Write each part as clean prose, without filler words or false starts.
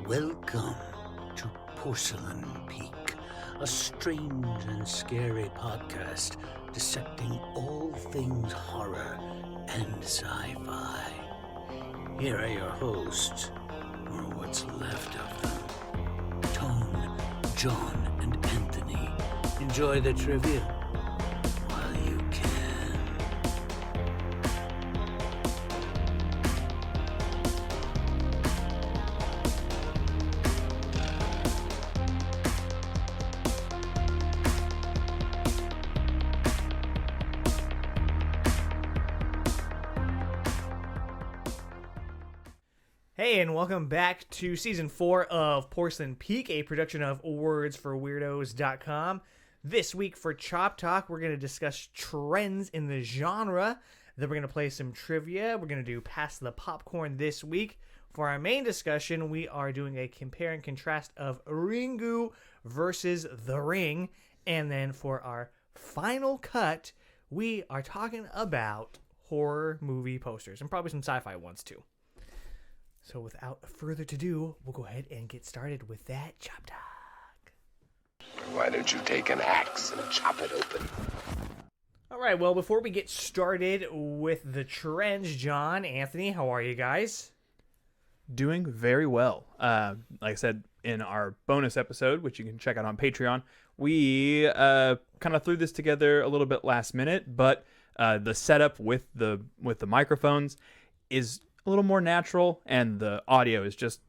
Welcome to Porcelain Peak, a strange and scary podcast dissecting all things horror and sci-fi. Here are your hosts, or what's left of them, Tone, John, and Anthony. Enjoy the trivia while you can. Hey, and welcome back to Season 4 of Porcelain Peak, a production of wordsforweirdos.com. This week for Chop Talk, we're going to discuss trends in the genre. Then we're going to play some trivia. We're going to do Pass the Popcorn this week. For our main discussion, we are doing a compare and contrast of Ringu versus The Ring. And then for our final cut, we are talking about horror movie posters and probably some sci-fi ones too. So without further ado, we'll go ahead and get started with that Chop Talk. Why don't you take an axe and chop it open? All right, well, before we get started with the trends, John, Anthony, how are you guys? Doing very well. Like I said in our bonus episode, which you can check out on Patreon, we kind of threw this together a little bit last minute, but the setup with the microphones is a little more natural, and the audio is just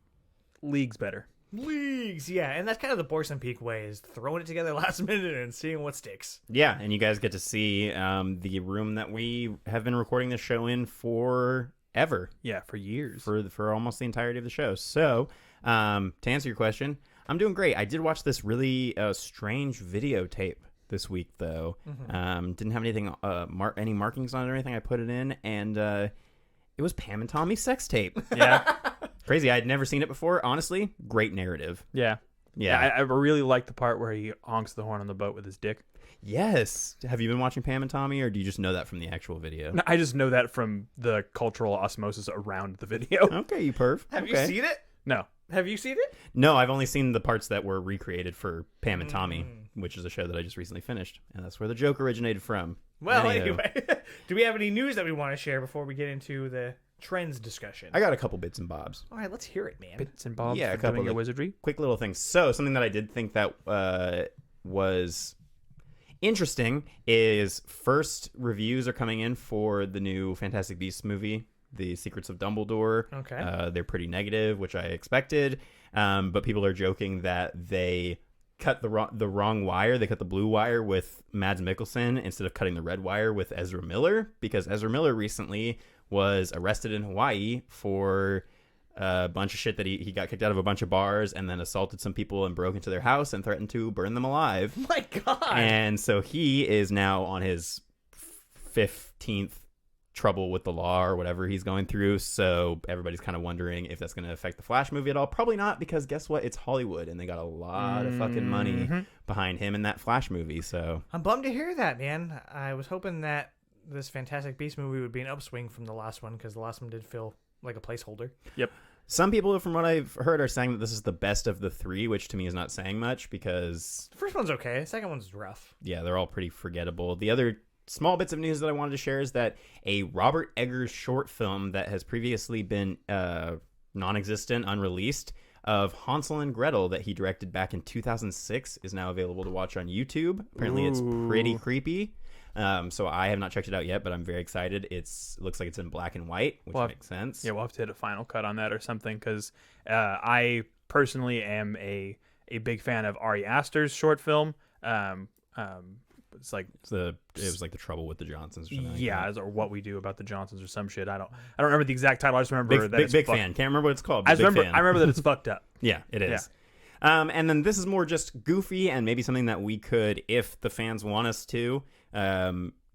leagues better. Leagues, yeah, and that's kind of the Porcelain Peak way, is throwing it together last minute and seeing what sticks. Yeah, and you guys get to see the room that we have been recording this show in forever. Yeah, for years. For almost the entirety of the show. So, to answer your question, I'm doing great. I did watch this really strange videotape this week, though. Didn't have anything, any markings on it or anything. I put it in, and it was Pam and Tommy's sex tape. Yeah. Crazy. I'd never seen it before. Honestly, great narrative. Yeah. I really like the part where he honks the horn on the boat with his dick. Yes. Have you been watching Pam and Tommy, or do you just know that from the actual video? No, I just know that from the cultural osmosis around the video. Okay, you perv. Have you seen it? No. Have you seen it? No, I've only seen the parts that were recreated for Pam and Tommy, which is a show that I just recently finished. And that's where the joke originated from. Well, Anywho. anyway, do we have any news that we want to share before we get into the trends discussion? I got a couple bits and bobs. All right, let's hear it, man. Bits and bobs Yeah, a for couple doing your of- wizardry. Quick little things. So, something that I did think that was interesting is first reviews are coming in for the new Fantastic Beasts movie, The Secrets of Dumbledore. Okay. They're pretty negative, which I expected. But people are joking that they cut the wrong wire. They cut the blue wire with Mads Mikkelsen instead of cutting the red wire with Ezra Miller, because Ezra Miller recently was arrested in Hawaii for a bunch of shit that he got kicked out of a bunch of bars and then assaulted some people and broke into their house and threatened to burn them alive. My God. And so he is now on his 15th trouble with the law or whatever he's going through. So everybody's kind of wondering if that's going to affect the Flash movie at all. Probably not, because guess what? It's Hollywood, and they got a lot of fucking money behind him in that Flash movie. So I'm bummed to hear that, man. I was hoping that this Fantastic Beasts movie would be an upswing from the last one, because the last one did feel like a placeholder. Yep. some people, from what I've heard, are saying that this is the best of the three, which to me is not saying much because, The first one's okay. The second one's rough. yeah, they're all pretty forgettable. The other small bits of news that I wanted to share is that a Robert Eggers short film that has previously been non-existent, unreleased, of Hansel and Gretel that he directed back in 2006 is now available to watch on YouTube. Apparently it's pretty creepy. So I have not checked it out yet, but I'm very excited. It looks like it's in black and white, which makes sense. Yeah, we'll have to hit a final cut on that or something, because I personally am a big fan of Ari Aster's short film. It's like It was like The Trouble with the Johnsons or something like yeah, that. or What We Do About the Johnsons or some shit. I don't remember the exact title. I just remember that Big fan. Can't remember what it's called. I But big remember. fan. I remember that it's fucked up. Yeah, it is. Yeah. And then this is more just goofy and maybe something that we could, if the fans want us to,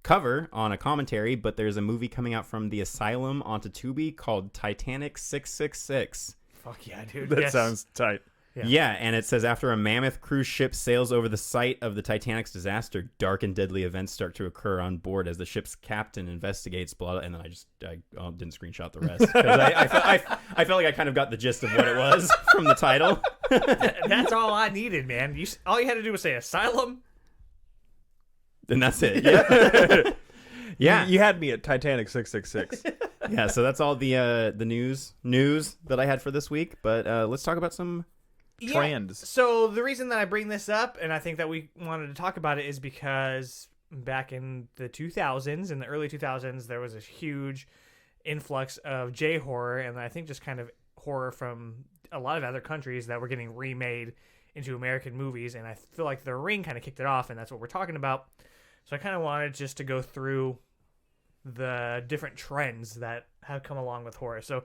cover on a commentary. But there's a movie coming out from the Asylum onto Tubi called Titanic 666. Fuck yeah, dude. That Yes. sounds tight. Yeah, and it says after a mammoth cruise ship sails over the site of the Titanic's disaster, dark and deadly events start to occur on board as the ship's captain investigates. Blah, and then I didn't screenshot the rest because I felt like I kind of got the gist of what it was from the title. That's all I needed, man. All you had to do was say asylum. And that's it. Yeah. Yeah. You had me at Titanic 666. Yeah, so that's all the news that I had for this week. But let's talk about some trends. So the reason that I bring this up, and I think that we wanted to talk about it, is because back in the 2000s, in the early 2000s, there was a huge influx of J-horror, and I think just kind of horror from a lot of other countries that were getting remade into American movies, and I feel like The Ring kind of kicked it off, and that's what we're talking about. So I kind of wanted just to go through the different trends that have come along with horror. So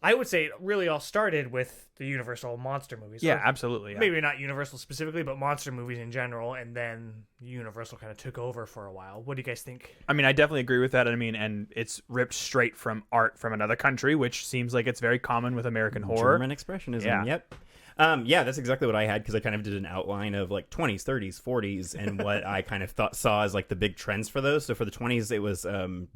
I would say it really all started with the Universal monster movies. Yeah, Or absolutely. Yeah. maybe not Universal specifically, but monster movies in general, and then Universal kind of took over for a while. What do you guys think? I mean, I definitely agree with that. I mean, and it's ripped straight from art from another country, which seems like it's very common with American horror. German expressionism. Yeah. Yep. Yeah, that's exactly what I had because I kind of did an outline of like 20s, 30s, 40s, and what I kind of saw as like the big trends for those. So for the 20s, it was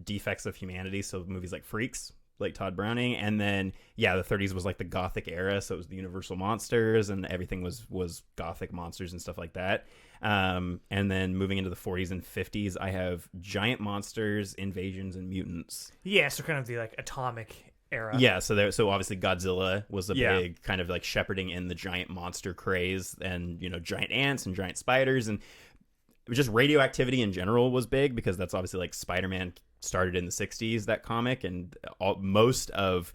defects of humanity, so movies like Freaks, like Todd Browning, and then the 30s was like the Gothic era, so it was the Universal monsters, and everything was Gothic monsters and stuff like that. And then moving into the 40s and 50s, I have giant monsters, invasions, and mutants. Yeah, so kind of the like atomic era. Yeah, so obviously Godzilla was a big kind of like shepherding in the giant monster craze, and giant ants and giant spiders, and just radioactivity in general was big because that's obviously like Spider-Man started in the 60s, that comic, and most of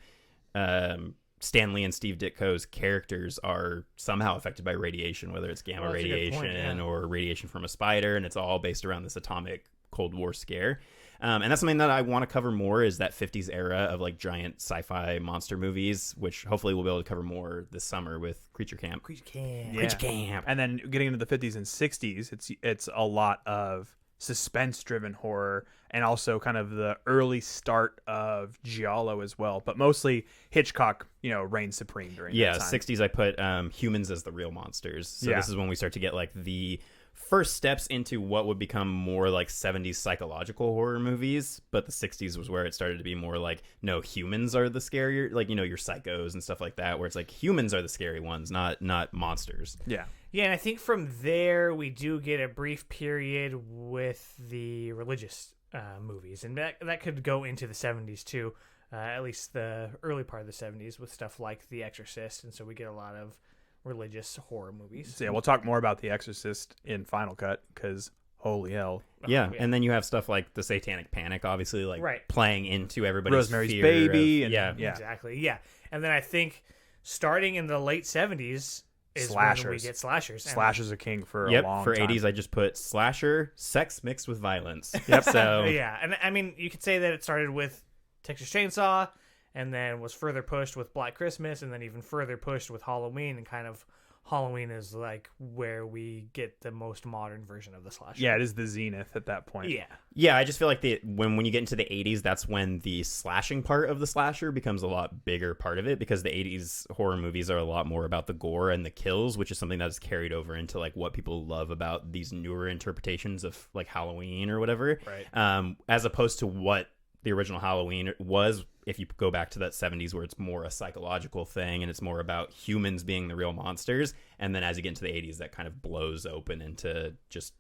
Stan Lee and Steve Ditko's characters are somehow affected by radiation, whether it's gamma That's a good point, radiation yeah. or radiation from a spider, and it's all based around this atomic Cold War scare. And that's something that I want to cover more, is that 50s era of like giant sci-fi monster movies, which hopefully we'll be able to cover more this summer with Creature Camp. Creature Camp. Yeah. Creature Camp. And then getting into the 50s and 60s, it's a lot of suspense-driven horror, and also kind of the early start of giallo as well. But mostly Hitchcock, reigned supreme during that time. 60s I put humans as the real monsters. So this is when we start to get like the first steps into what would become more like 70s psychological horror movies, but the 60s was where it started to be more like, no, humans are the scarier, like your psychos and stuff like that, where it's like humans are the scary ones, not monsters. Yeah. Yeah, and I think from there we do get a brief period with the religious movies, and that could go into the 70s too, at least the early part of the 70s with stuff like The Exorcist, and so we get a lot of religious horror movies. So yeah, we'll talk more about The Exorcist in Final Cut because holy hell. Yeah, and then you have stuff like the Satanic Panic, obviously, like playing into everybody's Rosemary's fear Baby, of, and Exactly. Yeah, and then I think starting in the late 70s is Slashers. when we get slashers. Slashers are king for a long for time. 80s I just put slasher, sex mixed with violence. Yep. So Yeah, and I mean you could say that it started with Texas Chainsaw, and then was further pushed with Black Christmas, and then even further pushed with Halloween, and kind of Halloween is like where we get the most modern version of the slasher. Yeah, it is the zenith at that point. Yeah, I just feel like when you get into the 80s, that's when the slashing part of the slasher becomes a lot bigger part of it, because the 80s horror movies are a lot more about the gore and the kills, which is something that is carried over into like what people love about these newer interpretations of like Halloween or whatever. Right. As opposed to what the original Halloween was, if you go back to that 70s where it's more a psychological thing and it's more about humans being the real monsters, and then as you get into the 80s that kind of blows open into just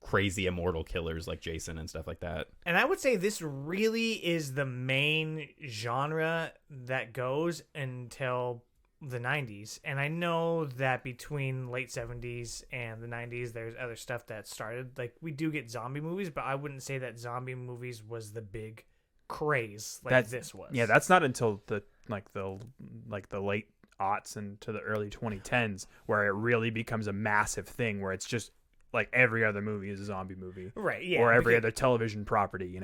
crazy immortal killers like Jason and stuff like that. And I would say this really is the main genre that goes until the 90s. And I know that between late 70s and the 90s there's other stuff that started, like we do get zombie movies, but I wouldn't say that zombie movies was the big craze like this was. Yeah, that's not until the late aughts and to the early 2010s where it really becomes a massive thing, where it's just like every other movie is a zombie movie, right? Yeah, or every other television property,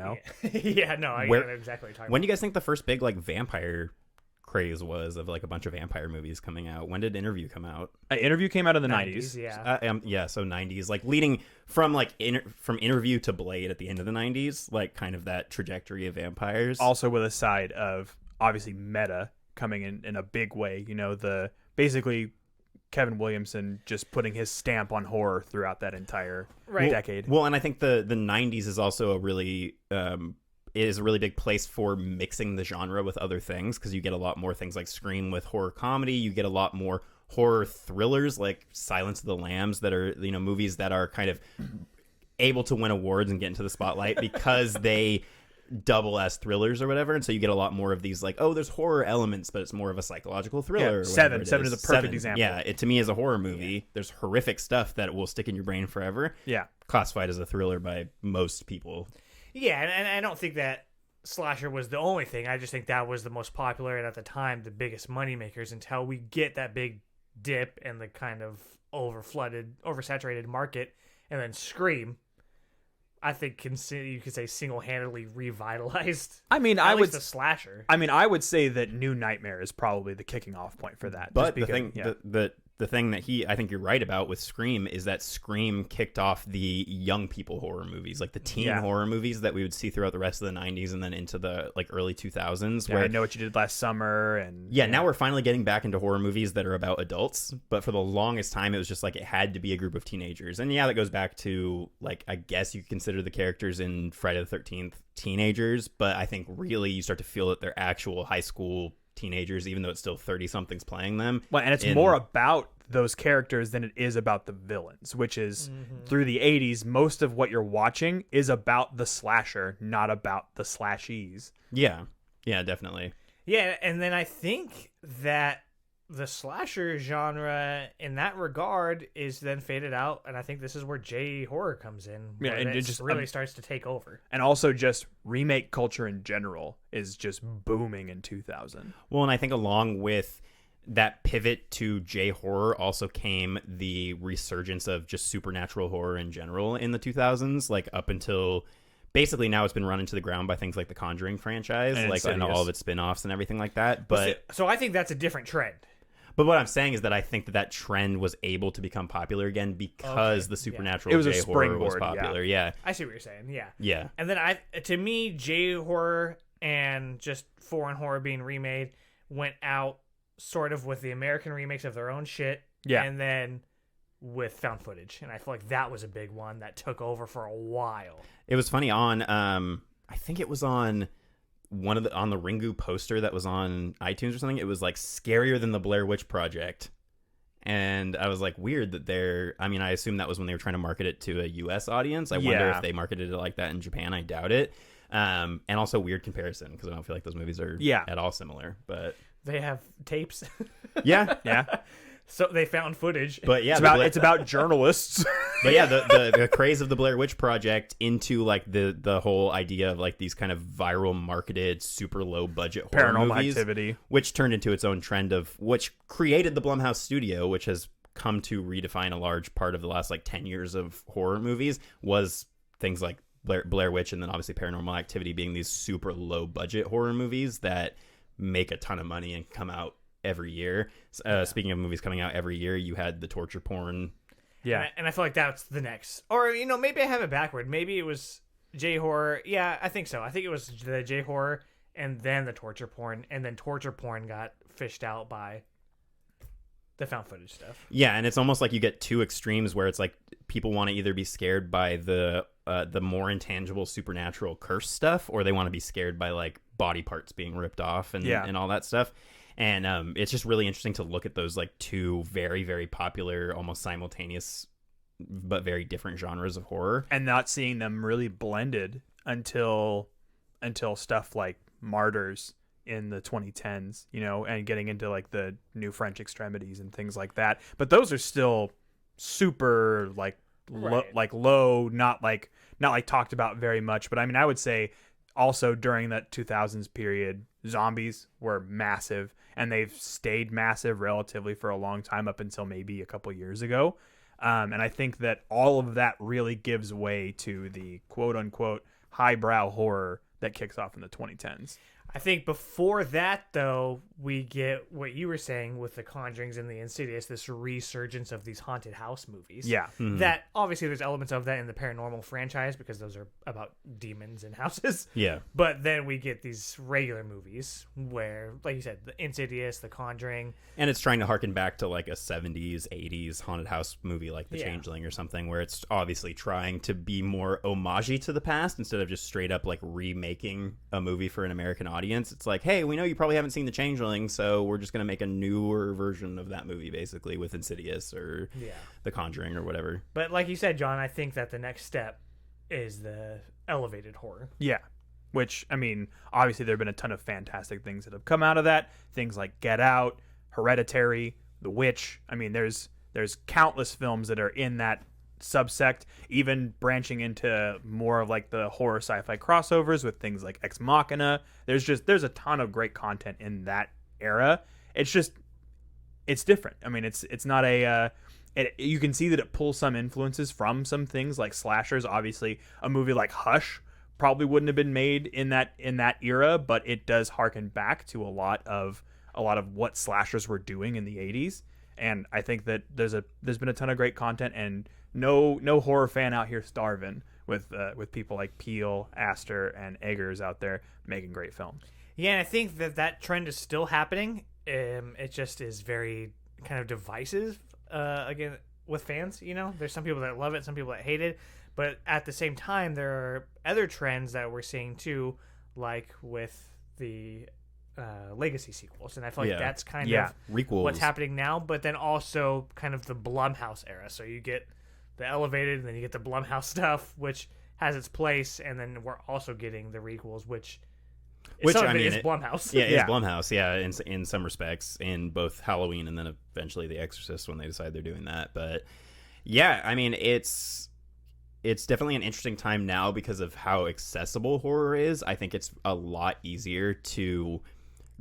Yeah, no, I know exactly what you're talking about. When do you guys think the first big like vampire craze was, of like a bunch of vampire movies coming out? When did Interview come out? Interview came out in the 90s. Yeah. So 90s, like leading from like from Interview to Blade at the end of the 90s, like kind of that trajectory of vampires. Also with a side of obviously meta coming in a big way, the basically Kevin Williamson just putting his stamp on horror throughout that entire decade. Well, and I think the 90s is also a really big place for mixing the genre with other things, because you get a lot more things like Scream with horror comedy. You get a lot more horror thrillers like Silence of the Lambs that are, movies that are kind of able to win awards and get into the spotlight because they double as thrillers or whatever. And so you get a lot more of these like, oh, there's horror elements, but it's more of a psychological thriller. Yeah, Seven is a perfect example. Yeah, it to me is a horror movie. There's horrific stuff that will stick in your brain forever. Yeah. Classified as a thriller by most people. Yeah, and I don't think that slasher was the only thing. I just think that was the most popular and at the time the biggest money makers, until we get that big dip and the kind of oversaturated market, and then Scream, I think you could say single-handedly revitalized. I mean, the slasher. I mean, I would say that New Nightmare is probably the kicking off point for that. But the thing that I think you're right about with Scream is that Scream kicked off the young people horror movies, like the teen horror movies that we would see throughout the rest of the 90s and then into the like early 2000s. Yeah, where I Know What You Did Last Summer. And now we're finally getting back into horror movies that are about adults. But for the longest time, it was just like it had to be a group of teenagers. And that goes back to like, I guess you could consider the characters in Friday the 13th teenagers. But I think really you start to feel that they're actual high school teenagers, even though it's still 30-somethings playing them. Well, and it's more about those characters than it is about the villains, which is through the 80s, most of what you're watching is about the slasher, not about the slashies. Yeah, definitely. Yeah, and then I think that the slasher genre in that regard is then faded out, and I think this is where J-horror comes in. Yeah, and it it just really starts to take over. And also just remake culture in general is just booming in 2000. Well, and I think along with that pivot to J-horror also came the resurgence of just supernatural horror in general in the 2000s, like up until basically now it's been run into the ground by things like the Conjuring franchise, and all of its spin-offs and everything like that. But so I think that's a different trend. But what I'm saying is that I think that trend was able to become popular again because the supernatural J-horror was popular. Yeah. I see what you're saying. Yeah. Yeah. And then to me, J-horror and just foreign horror being remade went out sort of with the American remakes of their own shit. Yeah. And then with found footage. And I feel like that was a big one that took over for a while. It was funny on, I think it was on on the Ringu poster that was on iTunes or something. It was like scarier than the Blair Witch Project. And I was like, weird that I assume that was when they were trying to market it to a US audience. I wonder if they marketed it like that in Japan. I doubt it. And also weird comparison, because I don't feel like those movies are at all similar, but they have tapes. Yeah. So they found footage. But yeah, it's about journalists. But yeah, the craze of the Blair Witch Project into like the whole idea of like these kind of viral marketed super low budget horror Paranormal movies, Activity, which turned into its own trend which created the Blumhouse studio, which has come to redefine a large part of the last like 10 years of horror movies, was things like Blair Witch, and then obviously Paranormal Activity being these super low budget horror movies that make a ton of money and come out every year. Speaking of movies coming out every year, you had the torture porn. Yeah. And I feel like that's the next. Or, maybe I have it backward. Maybe it was J-horror. Yeah, I think so. I think it was the J-horror and then the torture porn. And then torture porn got fished out by the found footage stuff. Yeah, and it's almost like you get two extremes where it's like people want to either be scared by the more intangible supernatural curse stuff, or they want to be scared by like body parts being ripped off and all that stuff. And it's just really interesting to look at those like two very, very popular, almost simultaneous, but very different genres of horror, and not seeing them really blended until stuff like Martyrs in the 2010s, and getting into like the New French Extremities and things like that. But those are still super like low, not like talked about very much. But I would say also during that 2000s period, zombies were massive, and they've stayed massive relatively for a long time up until maybe a couple years ago. And I think that all of that really gives way to the quote unquote highbrow horror that kicks off in the 2010s. I think before that, though, we get what you were saying with the Conjurings and the Insidious, this resurgence of these haunted house movies. Yeah. That, obviously, there's elements of that in the paranormal franchise because those are about demons and houses. Yeah. But then we get these regular movies where, like you said, the Insidious, the Conjuring. And it's trying to harken back to like a 70s, 80s haunted house movie like The Yeah. Changeling or something, where it's obviously trying to be more homage to the past instead of just straight up like remaking a movie for an American audience. It's like, hey, we know you probably haven't seen The Changeling, so we're just going to make a newer version of that movie, basically, with Insidious or The Conjuring or whatever. But like you said, John, I think that the next step is the elevated horror. Yeah. Which, I mean, obviously there have been a ton of fantastic things that have come out of that. Things like Get Out, Hereditary, The Witch. I mean, there's countless films that are in that subsect, even branching into more of like the horror sci-fi crossovers with things like Ex Machina. There's a ton of great content in that era. It's different. I mean, it's not a you can see that it pulls some influences from some things like slashers. Obviously, a movie like Hush probably wouldn't have been made in that era, but it does harken back to a lot of what slashers were doing in the 80s. And I think that there's been a ton of great content, and no horror fan out here starving with people like Peele, Astor, and Eggers out there making great films. Yeah, and I think that trend is still happening. It just is very kind of divisive again with fans. You know, there's some people that love it, some people that hate it, but at the same time, there are other trends that we're seeing too, like with the legacy sequels, and I feel like that's kind of requels. What's happening now, but then also kind of the Blumhouse era. So you get the elevated, and then you get the Blumhouse stuff, which has its place, and then we're also getting the requels, which I mean, is Blumhouse. Yeah, it's Blumhouse. Yeah, in some respects, in both Halloween and then eventually The Exorcist when they decide they're doing that. But yeah, I mean, it's definitely an interesting time now because of how accessible horror is. I think it's a lot easier to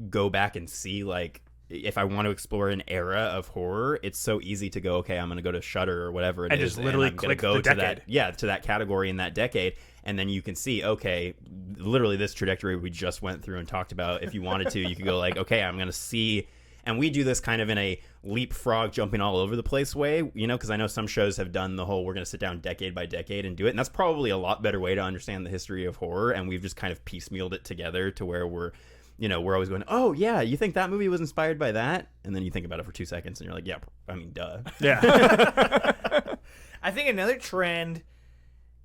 go back and see, like, if I want to explore an era of horror, it's so easy to go, okay, I'm going to go to Shudder or whatever it and is, just literally and I'm gonna click go the to decade. to that category in that decade, and then you can see, okay, literally this trajectory we just went through and talked about. If you wanted to, you could go like, okay, I'm going to see. And we do this kind of in a leapfrog, jumping all over the place way, you know, because I know some shows have done the whole, we're going to sit down decade by decade and do it. And that's probably a lot better way to understand the history of horror. And we've just kind of piecemealed it together to where we're always going, oh, yeah, you think that movie was inspired by that? And then you think about it for 2 seconds and you're like, yeah, I mean, duh. Yeah. I think another trend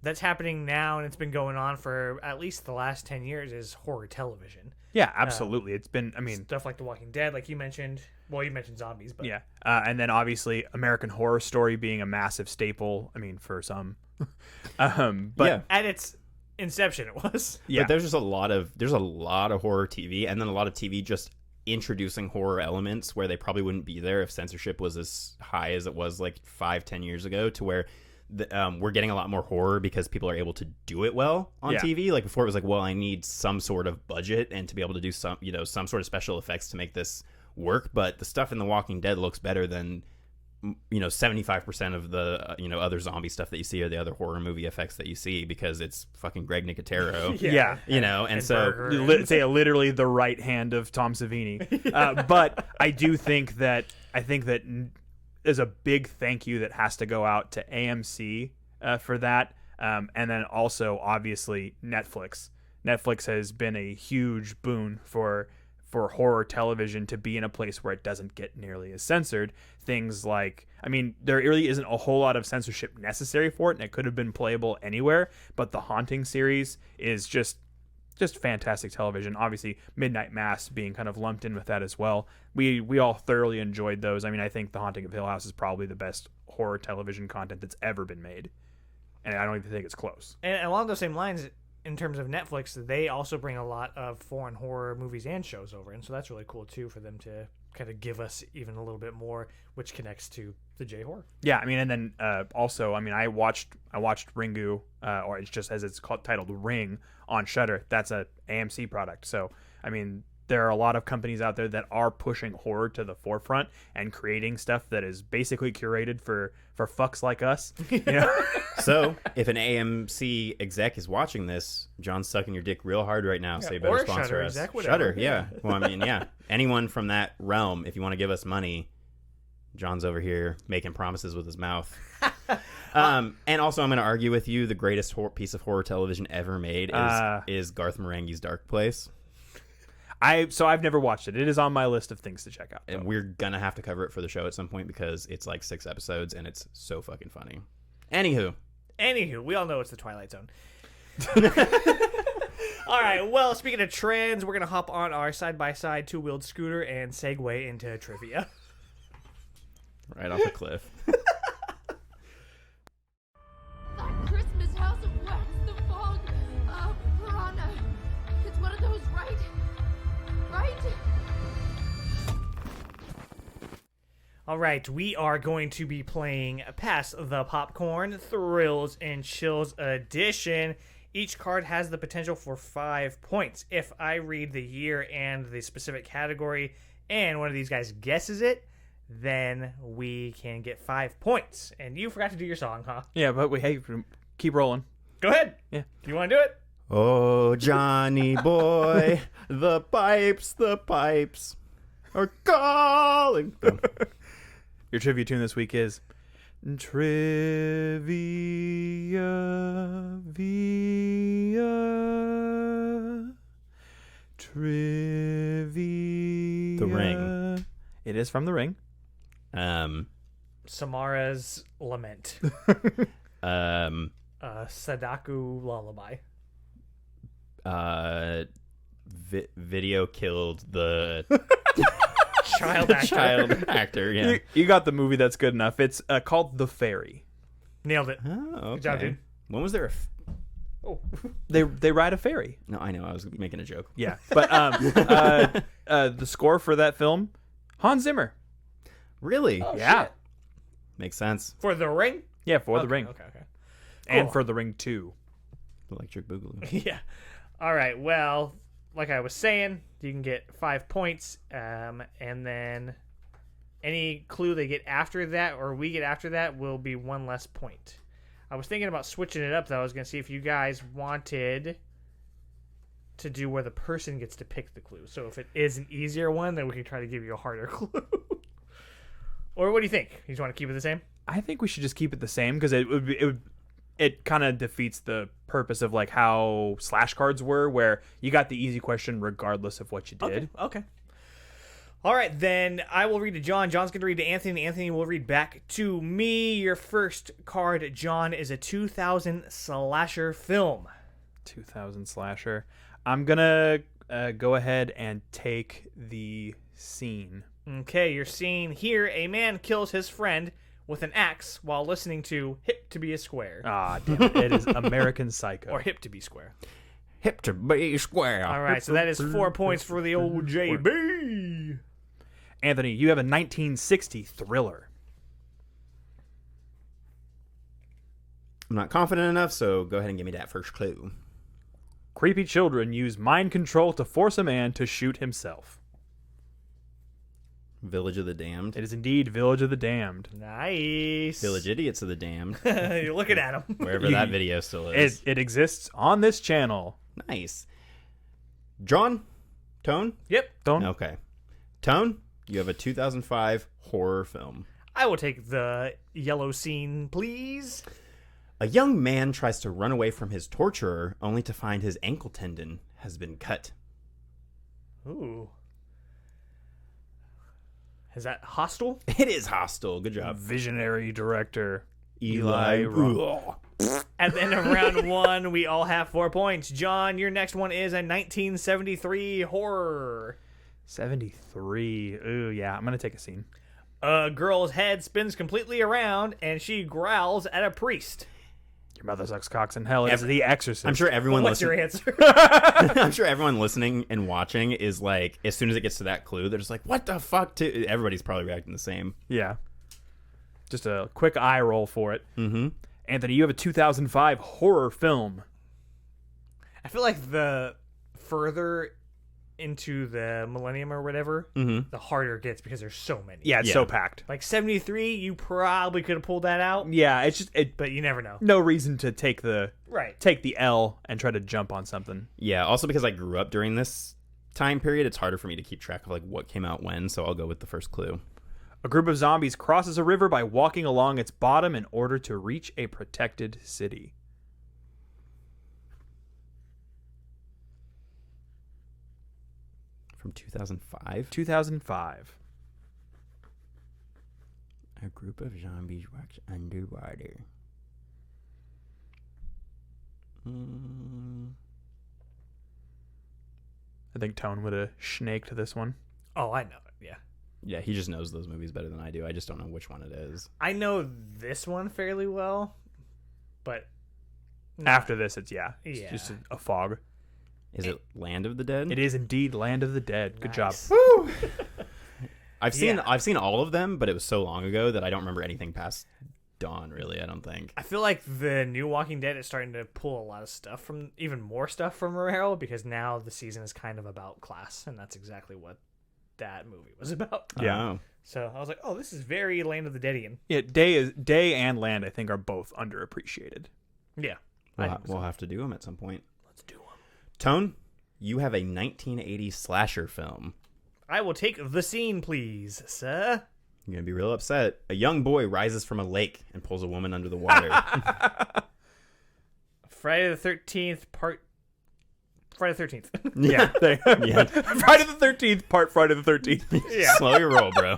that's happening now, and it's been going on for at least the last 10 years, is horror television. Yeah, absolutely. It's been, I mean, Stuff like The Walking Dead, like you mentioned. Well, you mentioned zombies, but yeah. And then obviously American Horror Story being a massive staple, I mean, for some. But Yeah. at its inception, it was. yeah. But there's just a lot of horror TV, and then a lot of TV just introducing horror elements where they probably wouldn't be there if censorship was as high as it was like 5-10 years ago, to where we're getting a lot more horror because people are able to do it well on TV. Like before it was like, well, I need some sort of budget and to be able to do some sort of special effects to make this work. But the stuff in The Walking Dead looks better than 75% of the other zombie stuff that you see, or the other horror movie effects that you see, because it's fucking Greg Nicotero. Yeah. And so Berger. Say literally the right hand of Tom Savini. But I do think that there's a big thank you that has to go out to AMC for that, and then also obviously Netflix. Netflix has been a huge boon for horror television to be in a place where it doesn't get nearly as censored. Things like, I mean, there really isn't a whole lot of censorship necessary for it, and it could have been playable anywhere, but the Haunting series is just fantastic television. Obviously, Midnight Mass being kind of lumped in with that as well. We all thoroughly enjoyed those. I mean, I think The Haunting of Hill House is probably the best horror television content that's ever been made, and I don't even think it's close. And along those same lines, in terms of Netflix, they also bring a lot of foreign horror movies and shows over, and so that's really cool too for them to kind of give us even a little bit more, which connects to the J-horror. Yeah, I mean, and then also, I mean, I watched Ringu, or it's just as it's titled, Ring, on Shudder. That's a AMC product. So, I mean, there are a lot of companies out there that are pushing horror to the forefront and creating stuff that is basically curated for fucks like us. You know? So, if an AMC exec is watching this, John's sucking your dick real hard right now, so you better or sponsor Shudder us. exec, whatever. Shudder, yeah. Well, I mean, yeah. Anyone from that realm, if you want to give us money, John's over here making promises with his mouth. And also, I'm going to argue with you, the greatest piece of horror television ever made is Garth Marenghi's Dark Place. I've never watched it. It is on my list of things to check out. And we're going to have to cover it for the show at some point because it's like 6 episodes and it's so fucking funny. Anywho, we all know it's the Twilight Zone. All right, well, speaking of trends, we're going to hop on our side-by-side two-wheeled scooter and segue into trivia. Right off a cliff. That Christmas house of wax, the fog, piranha. It's one of those, right? Right? All right, we are going to be playing Pass the Popcorn Thrills and Chills Edition. Each card has the potential for 5 points. If I read the year and the specific category and one of these guys guesses it, then we can get 5 points. And you forgot to do your song, huh? Yeah, but hey, keep rolling. Go ahead. Yeah. Do you want to do it? Oh, Johnny boy, the pipes are calling. Your trivia tune this week is Trivia Via Trivia. The Ring. It is from The Ring. Samara's Lament. Sadako Lullaby. Video killed the Child actor. child actor. Yeah. You got the movie that's good enough. It's called The Fairy. Nailed it. Oh, okay. Good job, dude. When was there Oh. They ride a ferry. No, I know. I was making a joke. Yeah, but the score for that film, Hans Zimmer. Really? Yeah, Shit. Makes sense. For The Ring? yeah, for The Ring, Okay. and Cool. for The Ring 2. Electric Boogaloo. Yeah. All right. Well, like I was saying, you can get 5 points, and then any clue they get after that, or we get after that, will be 1 less point. I was thinking about switching it up, though. I was going to see if you guys wanted to do where the person gets to pick the clue. So if it is an easier one, then we can try to give you a harder clue. Or what do you think? You just want to keep it the same? I think we should just keep it the same because it kind of defeats the purpose of like how slash cards were, where you got the easy question regardless of what you did. Okay. All right, then I will read to John. John's going to read to Anthony, and Anthony will read back to me. Your first card, John, is a 2000 slasher film. 2000 slasher. I'm gonna go ahead and take the scene. Okay, you're seeing here a man kills his friend with an axe while listening to Hip to be a Square. Ah, damn it. It is American Psycho. Or Hip to be Square. Hip to be square. All right, so that is 4 points for the old JB. Anthony, you have a 1960 thriller. I'm not confident enough, so go ahead and give me that first clue. Creepy children use mind control to force a man to shoot himself. Village of the Damned. It is indeed Village of the Damned. Nice. Village Idiots of the Damned. You're looking at him. Wherever that video still is. It exists on this channel. Nice. John? Tone? Yep. Don't. Okay. Tone, you have a 2005 horror film. I will take the yellow scene, please. A young man tries to run away from his torturer only to find his ankle tendon has been cut. Ooh. Is that Hostel? It is Hostile. Good job. Visionary director Eli Roth. At the end of round 1, we all have 4 points. John, your next one is a 1973 horror. 73. Ooh, yeah. I'm going to take a scene. A girl's head spins completely around, and she growls at a priest. Your mother sucks cocks in hell. It's The Exorcist. I'm sure everyone What's your listening. answer? I'm sure everyone listening and watching is like, as soon as it gets to that clue, they're just like, "What the fuck?" Everybody's probably reacting the same. Yeah. Just a quick eye roll for it. Mm-hmm. Anthony, you have a 2005 horror film. I feel like the further into the millennium or whatever, the harder it gets because there's so many. Yeah, it's Yeah. so packed. Like 73, you probably could have pulled that out, Yeah, it's just but you never know. no reason to take the Right. L and try to jump on something. Yeah, also because I grew up during this time period, it's harder for me to keep track of like what came out when, so I'll go with the first clue. A group of zombies crosses a river by walking along its bottom in order to reach a protected city. From 2005? 2005. A group of zombies walks underwater. I think Tone would have snaked this one. Oh, I know it. Yeah. Yeah, he just knows those movies better than I do. I just don't know which one it is. I know this one fairly well, but After this, it's Yeah. just a fog. Is it Land of the Dead? It is indeed Land of the Dead. Good job. Nice. I've seen Yeah. I've seen all of them, but it was so long ago that I don't remember anything past Dawn. Really, I don't think. I feel like the new Walking Dead is starting to pull a lot of stuff from, even more stuff from Romero, because now the season is kind of about class, and that's exactly what that movie was about. Yeah. Oh. So I was like, oh, this is very Land of the Deadian. Yeah, Day and Land, I think, are both underappreciated. Yeah. We'll have to do them at some point. Let's do one. Tone, you have a 1980 slasher film. I will take the scene, please, sir. You're going to be real upset. A young boy rises from a lake and pulls a woman under the water. Friday the 13th, part... Friday the 13th. Yeah. Yeah. Friday the 13th, part Friday the 13th. Yeah. Slow your roll, bro.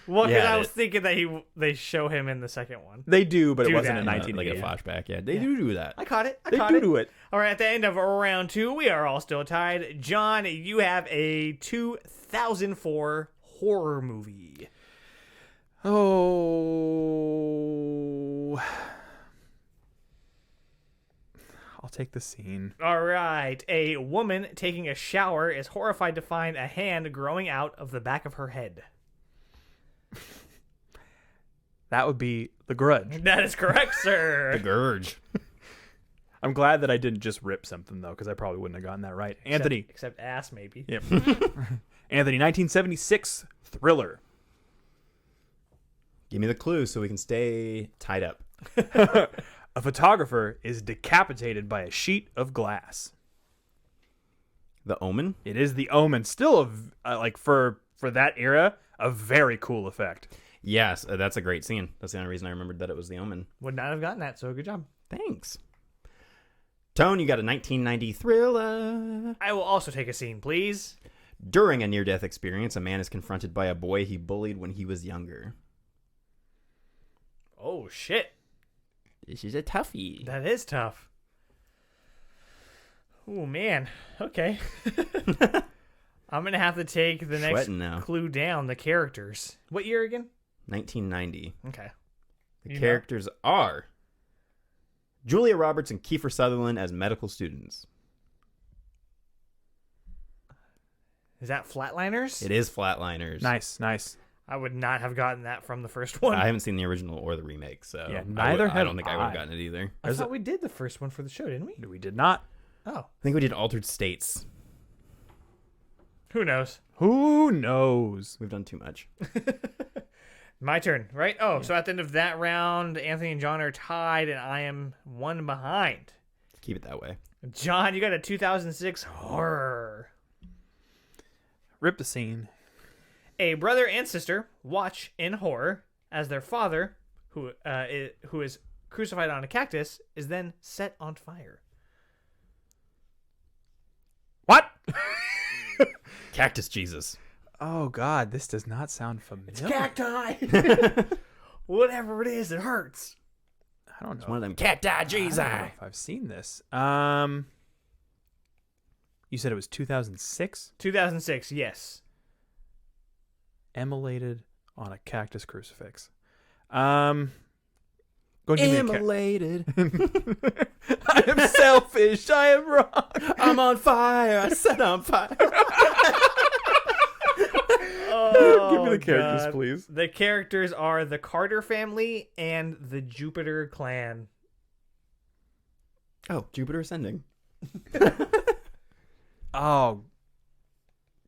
Well, because Yeah, I was thinking that they show him in the second one. They do, but it Do wasn't that. in Like 1980. a flashback. Yeah, they do that. I caught it. They do it. All right, at the end of round 2, we are all still tied. John, you have a 2004 horror movie. Oh. I'll take the scene. All right. A woman taking a shower is horrified to find a hand growing out of the back of her head. That would be The Grudge. That is correct, The sir. Gurge. I'm glad that I didn't just rip something, though, because I probably wouldn't have gotten that right. Anthony. Except ass, maybe. Yep. Anthony, 1976 thriller. Give me the clue so we can stay tied up. A photographer is decapitated by a sheet of glass. The Omen? It is The Omen. Still, like, for that era, a very cool effect. Yes, that's a great scene. That's the only reason I remembered that it was The Omen. Would not have gotten that, so good job. Thanks. Tone, you got a 1990 thriller. I will also take a scene, please. During a near-death experience, a man is confronted by a boy he bullied when he was younger. Oh, shit. This is a toughie. That is tough. Oh, man. Okay. I'm going to have to take the next Sweating now. clue down, the characters. What year again? 1990. Okay. The You know. characters are Julia Roberts and Kiefer Sutherland as medical students. Is that Flatliners? It is Flatliners. Nice, nice. I would not have gotten that from the first one. I haven't seen the original or the remake, so Yeah, neither I have don't think I would have I. gotten it either. I thought we did the first one for the show, didn't we? We did not. Oh, I think we did Altered States. who knows? Who knows? We've done too much. My turn, right? Oh, so at the end of that round, Anthony and John are tied, and I am one behind. Keep it that way. John, you got a 2006 horror. Rip the scene. A brother and sister watch in horror as their father, who is crucified on a cactus, is then set on fire. What? Cactus Jesus. Oh, God, this does not sound familiar. Cacti! Whatever it is, it hurts. I don't know. It's one of them cacti Jesus. I don't know if I've seen this. You said it was 2006? 2006, yes. Immolated on a cactus crucifix. Go and give me a Immolated. I am selfish. I am wrong. I'm on fire. I set on fire. Oh, Give me the characters, God. please. The characters are the Carter family and the Jupiter clan. Oh, Jupiter Ascending. Oh,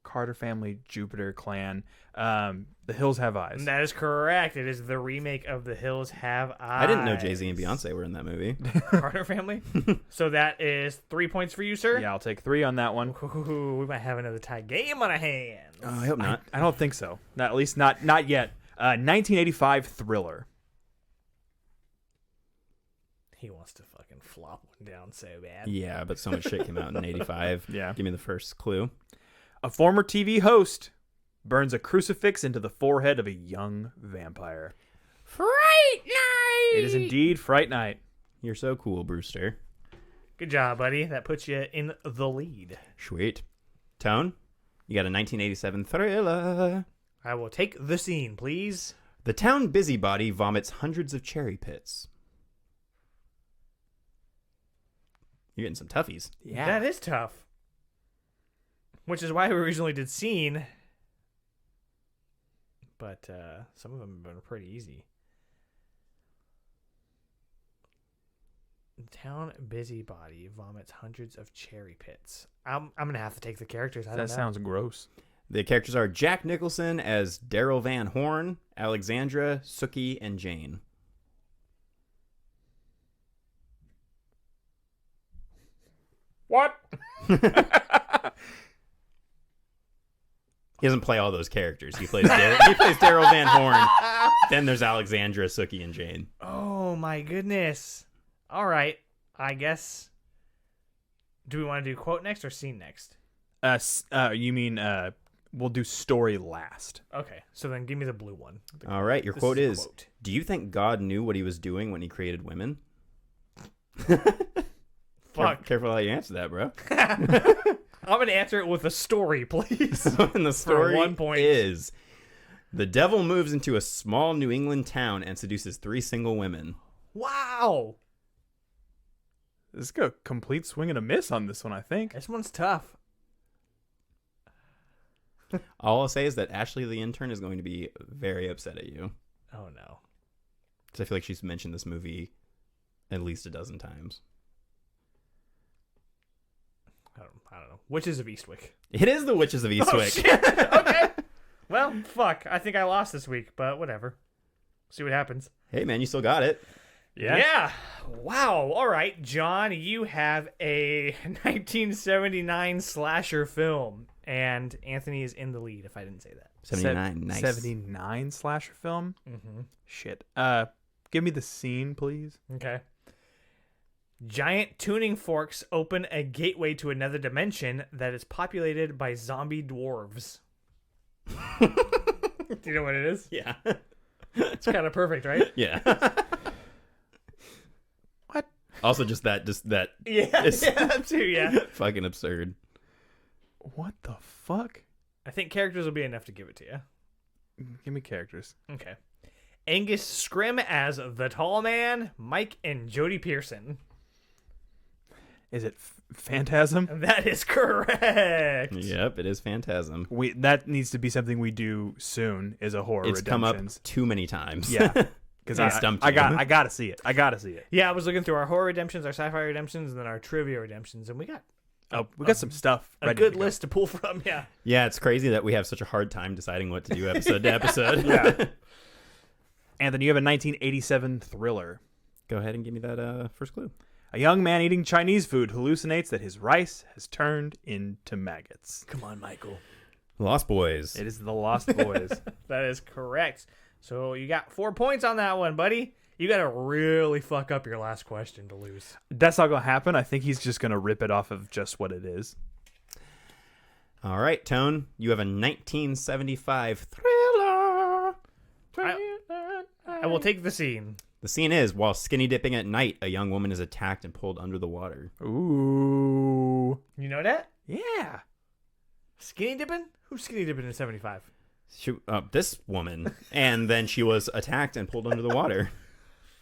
Carter Family, Jupiter Clan. The Hills Have Eyes. That is correct. It is the remake of The Hills Have Eyes. I didn't know Jay-Z and Beyonce were in that movie. Carter Family. So that is 3 points for you, sir. Yeah, I'll take 3 on that one. Ooh, we might have another tie game on our hands. Oh, I hope not. I don't think so. At least not yet. 1985 Thriller. He wants to fucking flop one down so bad. Yeah, but so much shit came out in 85. Yeah. Give me the first clue. A former TV host burns a crucifix into the forehead of a young vampire. Fright Night! It is indeed Fright Night. You're so cool, Brewster. Good job, buddy. That puts you in the lead. Sweet. Tone, you got a 1987 thriller. I will take the scene, please. The town busybody vomits hundreds of cherry pits. You're getting some toughies. Yeah. That is tough. Which is why we originally did scene. But some of them have been pretty easy. Town busybody vomits hundreds of cherry pits. I'm gonna have to take the characters. I don't know. That sounds gross. The characters are Jack Nicholson as Daryl Van Horn, Alexandra, Sookie, and Jane. What? He doesn't play all those characters. He plays Daryl Van Horn. Then there's Alexandra, Sookie, and Jane. Oh my goodness. All right. I guess. Do we want to do quote next or scene next? You mean we'll do story last. Okay. So then give me the blue one. All right, your This quote is is, a quote. do you think God knew what he was doing when he created women? Fuck. Careful how you answer that, bro. I'm gonna answer it with a story, please. And the story 1 point. is, the devil moves into a small New England town and seduces 3 single women. Wow. This is a complete swing and a miss on this one, I think. This one's tough. All I'll say is that Ashley the intern is going to be very upset at you. Oh no. Because I feel like she's mentioned this movie at least a dozen times. I don't know. Witches of Eastwick. It is the Witches of Eastwick. Okay. Well, fuck. I think I lost this week, but whatever. See what happens. Hey, man, you still got it. Yeah. Wow. All right, John, you have a 1979 slasher film, and Anthony is in the lead, if I didn't say that. 79, nice. 79 slasher film? Mm-hmm. Shit. Give me the scene, please. Okay. Giant tuning forks open a gateway to another dimension that is populated by zombie dwarves. Do you know what it is? Yeah. It's kind of perfect, right? Yeah. What? Also, just that. Yeah, It's that too, yeah. fucking absurd. What the fuck? I think characters will be enough to give it to you. Give me characters. Okay. Angus Scrim as the Tall Man, Mike and Jodie Pearson. Is it Phantasm? That is correct. Yep, it is Phantasm. That needs to be something we do soon. Is a horror It's come up redemptions. too many times. Yeah, because I stumped I you. gotta see it. I gotta see it. Yeah, I was looking through our horror redemptions, our sci-fi redemptions, and then our trivia redemptions, and we got Oh, we got some stuff. a ready good to go. list to pull from. Yeah. Yeah, it's crazy that we have such a hard time deciding what to do episode to episode. Yeah. Anthony, you have a 1987 thriller. Go ahead and give me that first clue. A young man eating Chinese food hallucinates that his rice has turned into maggots. Come on, Michael. Lost Boys. It is the Lost Boys. That is correct. So you got 4 points on that one, buddy. You got to really fuck up your last question to lose. That's not gonna happen. I think he's just gonna rip it off of just what it is. All right, Tone, you have a 1975 thriller. I will take the scene. The scene is, while skinny dipping at night, a young woman is attacked and pulled under the water. Ooh. You know that? Yeah. Skinny dipping? Who's skinny dipping in 75? This woman. And then she was attacked and pulled under the water,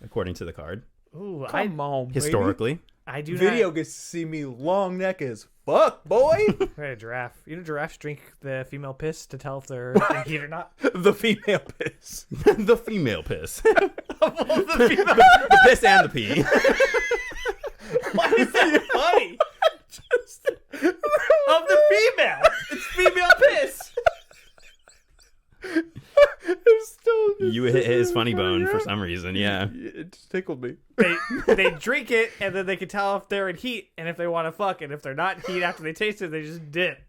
according to the card. Ooh, Come on, baby. Historically. I do Video not. gets to see me long neck as fuck, boy. Right, a giraffe. You know giraffes drink the female piss to tell if they're heat or not? The female piss. The female piss. The female. The piss and the pee. Why is that funny? Of the female. It's female piss. You hit his funny bone for some reason, yeah. It just tickled me. They drink it, and then they can tell if they're in heat and if they want to fuck. And if they're not in heat after they taste it, they just dip.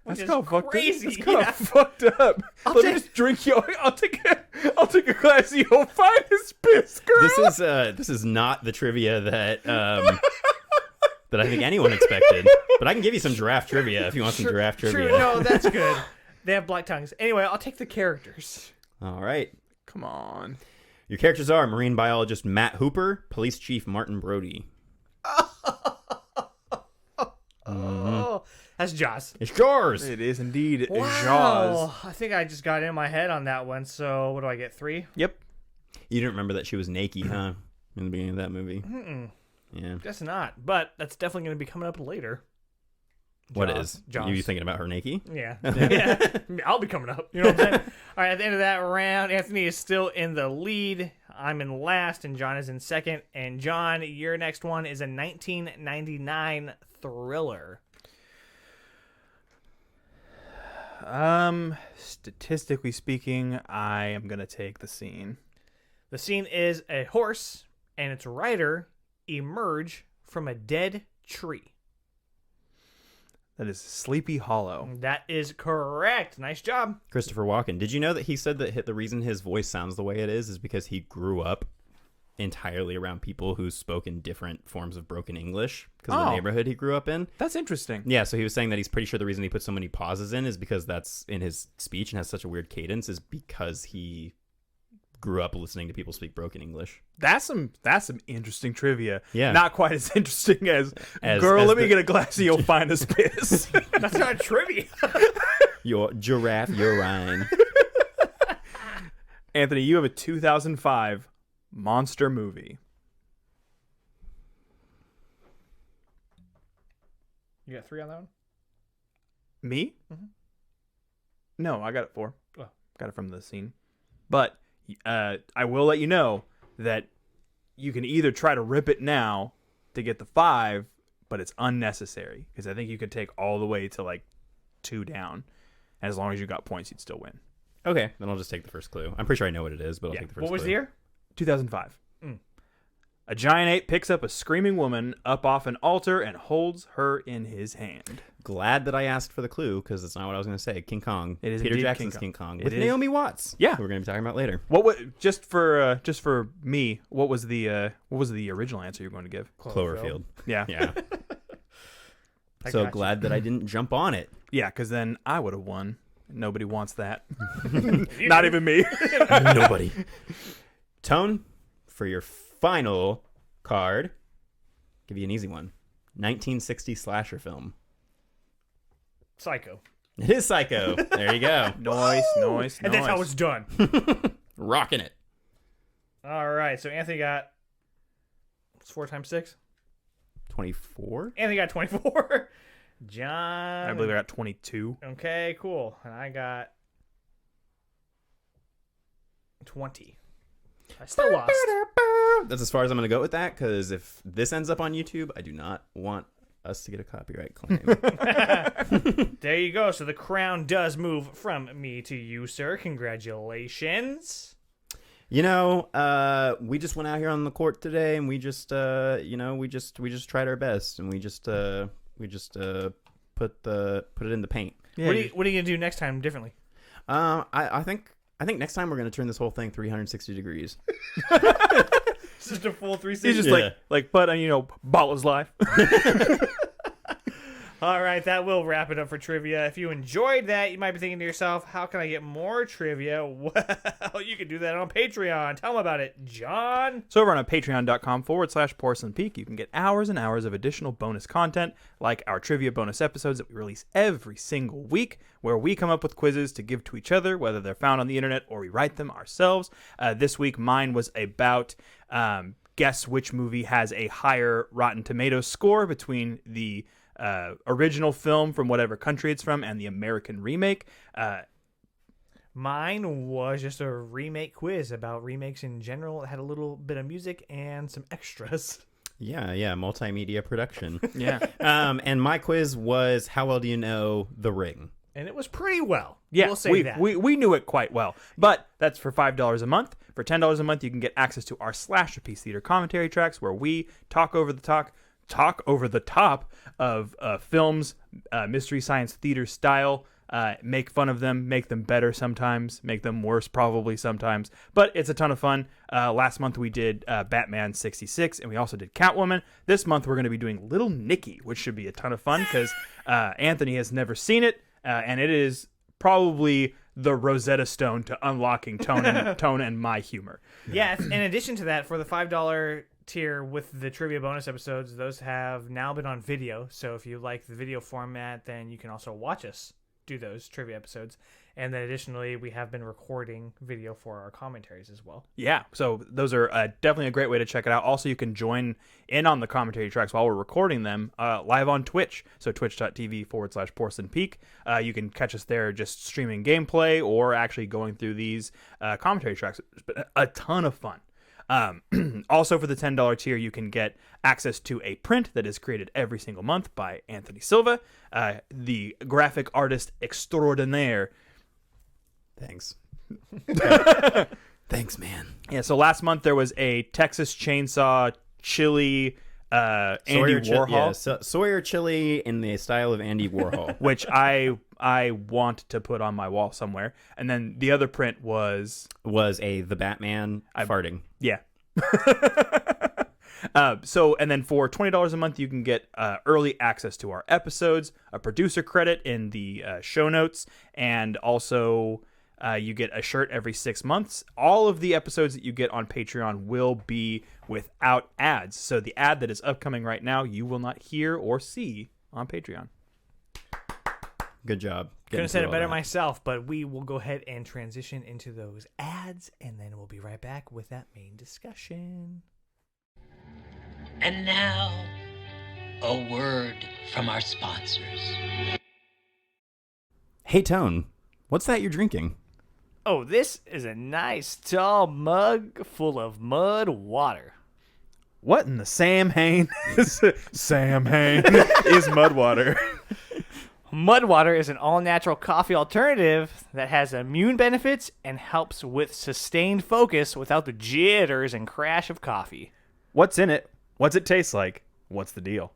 That's kind of fucked crazy. up. That's kind of fucked up. Let me just drink your. I'll take a glass of your finest piss, girl. This is not the trivia that that I think anyone expected. But I can give you some giraffe trivia if you want some giraffe trivia. True, no, that's good. They have black tongues. Anyway, I'll take the characters. All right. Come on. Your characters are marine biologist Matt Hooper, police chief Martin Brody. Oh, that's Jaws. It's yours. It is indeed Wow. Jaws. I think I just got in my head on that one. So what do I get? 3? Yep. You didn't remember that she was naked, huh? In the beginning of that movie. Yeah. Guess not. But that's definitely going to be coming up later. What Jaws. is? Jaws. You thinking about her naked? Yeah. Yeah. I'll be coming up. You know what I'm saying? All right, at the end of that round, Anthony is still in the lead. I'm in last, and John is in second. And John, your next one is a 1999 thriller. Statistically speaking, I am gonna take The Scene. The scene is a horse and its rider emerge from a dead tree. That is Sleepy Hollow. That is correct. Nice job. Christopher Walken. Did you know that he said that the reason his voice sounds the way it is because he grew up entirely around people who spoke in different forms of broken English because of the neighborhood he grew up in? That's interesting. Yeah, so he was saying that he's pretty sure the reason he put so many pauses in is because that's in his speech and has such a weird cadence is because he grew up listening to people speak broken English. That's some interesting trivia. Yeah. Not quite as interesting as girl, let me get a glass of your finest piss. That's not trivia. Your giraffe urine. Anthony, you have a 2005 monster movie. You got 3 on that one? Me? Mm-hmm. No, I got it 4. Oh. Got it from The Scene. But I will let you know that you can either try to rip it now to get the 5, but it's unnecessary because I think you could take all the way to like 2 down. And as long as you got points, you'd still win. Okay, then I'll just take the first clue. I'm pretty sure I know what it is, but I'll take the first clue. What was the year? 2005. A giant ape picks up a screaming woman up off an altar and holds her in his hand. Glad that I asked for the clue because it's not what I was going to say. King Kong. It is Peter indeed Jackson's King King Kong It with is. Naomi Watts. Yeah. Who we're going to be talking about later. Just for me, what was the original answer you're going to give? Cloverfield. Yeah. Yeah. I So got glad that I didn't jump on it. Yeah, because then I would have won. Nobody wants that. Not even me. Nobody. Tone, for your final card, give you an easy one. 1960 slasher film. Psycho. It is Psycho. There you go. Noise. And that's how it's done. Rocking it. All right, so Anthony got... What's 4 times 6? 24? Anthony got 24. John... I believe I got 22. Okay, cool. And I got 20. I still lost. That's as far as I'm going to go with that, because if this ends up on YouTube, I do not want us to get a copyright claim. There you go. So the crown does move from me to you, sir. Congratulations. You know, we just went out here on the court today, and we just, we just tried our best, and we just put it in the paint. Yeah, What are you gonna do next time differently? I think next time we're gonna turn this whole thing 360 degrees. It's just a full 360. He's just ball is life. All right, that will wrap it up for trivia. If you enjoyed that, you might be thinking to yourself, how can I get more trivia? Well, you can do that on Patreon. Tell them about it, John. So over on patreon.com/Porcelain Peak, you can get hours and hours of additional bonus content, like our trivia bonus episodes that we release every single week, where we come up with quizzes to give to each other, whether they're found on the internet or we write them ourselves. This week, mine was about guess which movie has a higher Rotten Tomatoes score between the original film from whatever country it's from and the American remake. Mine was just a remake quiz about remakes in general. It had a little bit of music and some extras. Yeah, multimedia production. Yeah. And my quiz was, how well do you know The Ring? And it was pretty well. Yeah, we'll say that. We knew it quite well. But that's for $5 a month. For $10 a month, you can get access to our Slasher Piece Theater commentary tracks where we talk over the top of films, mystery science theater style, make fun of them, make them better sometimes, make them worse probably sometimes. But it's a ton of fun. Last month we did Batman 66, and we also did Catwoman. This month we're going to be doing Little Nicky, which should be a ton of fun because Anthony has never seen it. And it is probably the Rosetta Stone to unlocking tone and my humor. Yeah, in addition to that, for the $5 tier with the trivia bonus episodes, those have now been on video. So if you like the video format, then you can also watch us do those trivia episodes. And then additionally, we have been recording video for our commentaries as well. Yeah, so those are definitely a great way to check it out. Also, you can join in on the commentary tracks while we're recording them live on Twitch. So twitch.tv/Porcelain Peak. You can catch us there just streaming gameplay or actually going through these commentary tracks. It's been a ton of fun. Also, for the $10 tier, you can get access to a print that is created every single month by Anthony Silva, the graphic artist extraordinaire. Thanks. Thanks, man. Yeah, so last month there was a Texas Chainsaw Chili Andy Warhol. Sawyer chili in the style of Andy Warhol. Which I want to put on my wall somewhere. And then the other print was the Batman farting. Yeah. And then for $20 a month, you can get early access to our episodes, a producer credit in the show notes, and also you get a shirt every 6 months. All of the episodes that you get on Patreon will be without ads. So the ad that is upcoming right now, you will not hear or see on Patreon. Good job. Couldn't have said it better myself, but we will go ahead and transition into those ads, and then we'll be right back with that main discussion. And now, a word from our sponsors. Hey, Tone, what's that you're drinking? Oh, this is a nice tall mug full of mud water. What in the Sam Hain? Sam Hain is mud water. Mud water is an all-natural coffee alternative that has immune benefits and helps with sustained focus without the jitters and crash of coffee. What's in it? What's it taste like? What's the deal?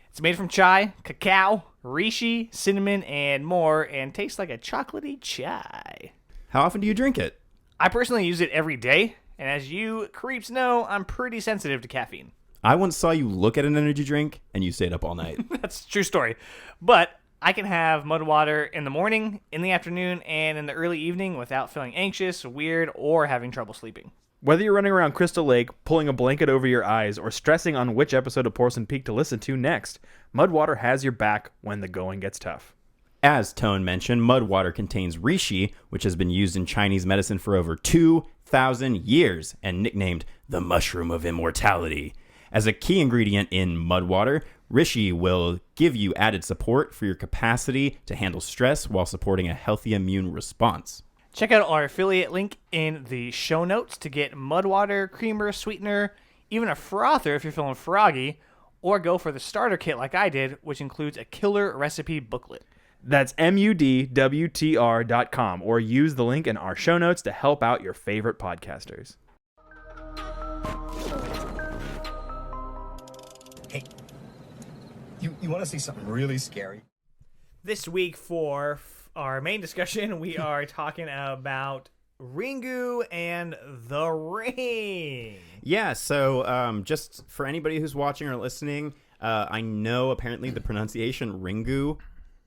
It's made from chai, cacao, reishi, cinnamon, and more, and tastes like a chocolatey chai. How often do you drink it? I personally use it every day, and as you creeps know, I'm pretty sensitive to caffeine. I once saw you look at an energy drink, and you stayed up all night. That's a true story. But I can have mud water in the morning, in the afternoon, and in the early evening without feeling anxious, weird, or having trouble sleeping. Whether you're running around Crystal Lake, pulling a blanket over your eyes, or stressing on which episode of Porcelain Peak to listen to next, Mudwater has your back when the going gets tough. As Tone mentioned, Mudwater contains reishi, which has been used in Chinese medicine for over 2,000 years and nicknamed the mushroom of immortality. As a key ingredient in Mudwater, reishi will give you added support for your capacity to handle stress while supporting a healthy immune response. Check out our affiliate link in the show notes to get Mudwater, creamer, sweetener, even a frother if you're feeling froggy, or go for the starter kit like I did, which includes a killer recipe booklet. That's mudwtr.com, or use the link in our show notes to help out your favorite podcasters. Hey, you want to see something really scary? This week for our main discussion, we are talking about Ringu and the Ring. Yeah, so just for anybody who's watching or listening, I know apparently the pronunciation Ringu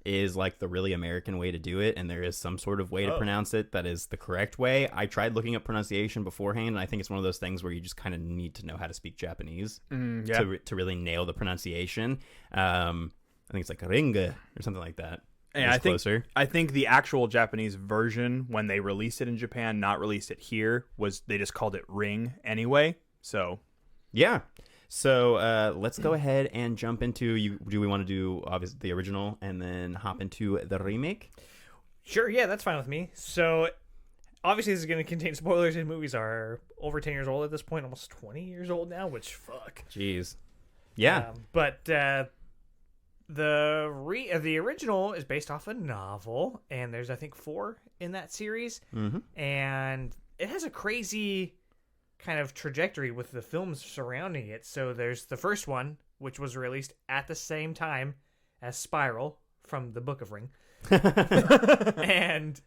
is like the really American way to do it, and there is some sort of way to pronounce it that is the correct way. I tried looking up pronunciation beforehand, and I think it's one of those things where you just kind of need to know how to speak Japanese to really nail the pronunciation. I think it's like Ringu or something like that. And I think the actual Japanese version, when they released it in Japan, not released it here, was they just called it Ring anyway. So, yeah. So let's go ahead and jump into. Do we want to do obviously the original and then hop into the remake? Sure. Yeah, that's fine with me. So obviously this is going to contain spoilers. These movies are over 10 years old at this point, almost 20 years old now. Which fuck. Jeez. Yeah. But The original is based off a novel, and there's I think 4 in that series, and it has a crazy kind of trajectory with the films surrounding it. So there's the first one, which was released at the same time as Spiral from the Book of Ring, and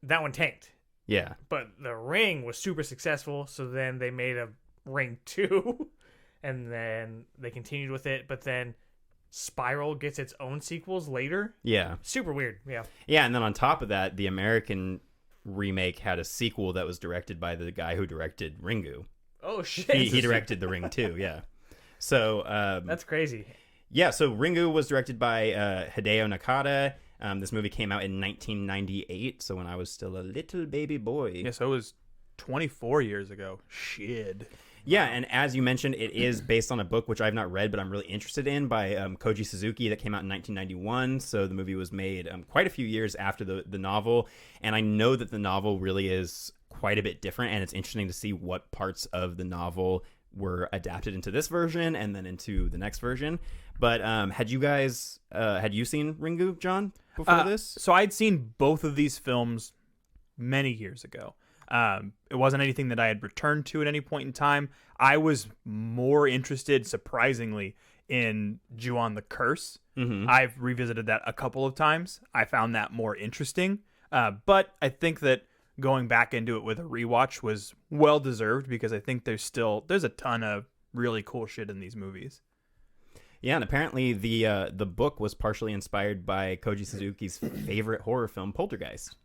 that one tanked. Yeah. But the Ring was super successful, so then they made a Ring 2, and then they continued with it, but then Spiral gets its own sequels later. Yeah. Super weird. Yeah. Yeah, and then on top of that, the American remake had a sequel that was directed by the guy who directed Ringu. Oh, shit. He directed The Ring too, yeah. So That's crazy. yeah, so Ringu was directed by Hideo Nakata. This movie came out in 1998, so when I was still a little baby boy. Yeah, so it was 24 years ago. Shit. Yeah, and as you mentioned, it is based on a book which I've not read, but I'm really interested in, by Koji Suzuki, that came out in 1991. So the movie was made quite a few years after the novel, and I know that the novel really is quite a bit different, and it's interesting to see what parts of the novel were adapted into this version and then into the next version. But had you seen Ringu, John, before this? So I'd seen both of these films many years ago. It wasn't anything that I had returned to at any point in time. I was more interested, surprisingly, in Ju-on the Curse. I've revisited that a couple of times. I found that more interesting. But I think that going back into it with a rewatch was well deserved, because I think there's a ton of really cool shit in these movies. Yeah, and apparently the book was partially inspired by Koji Suzuki's favorite horror film, Poltergeist.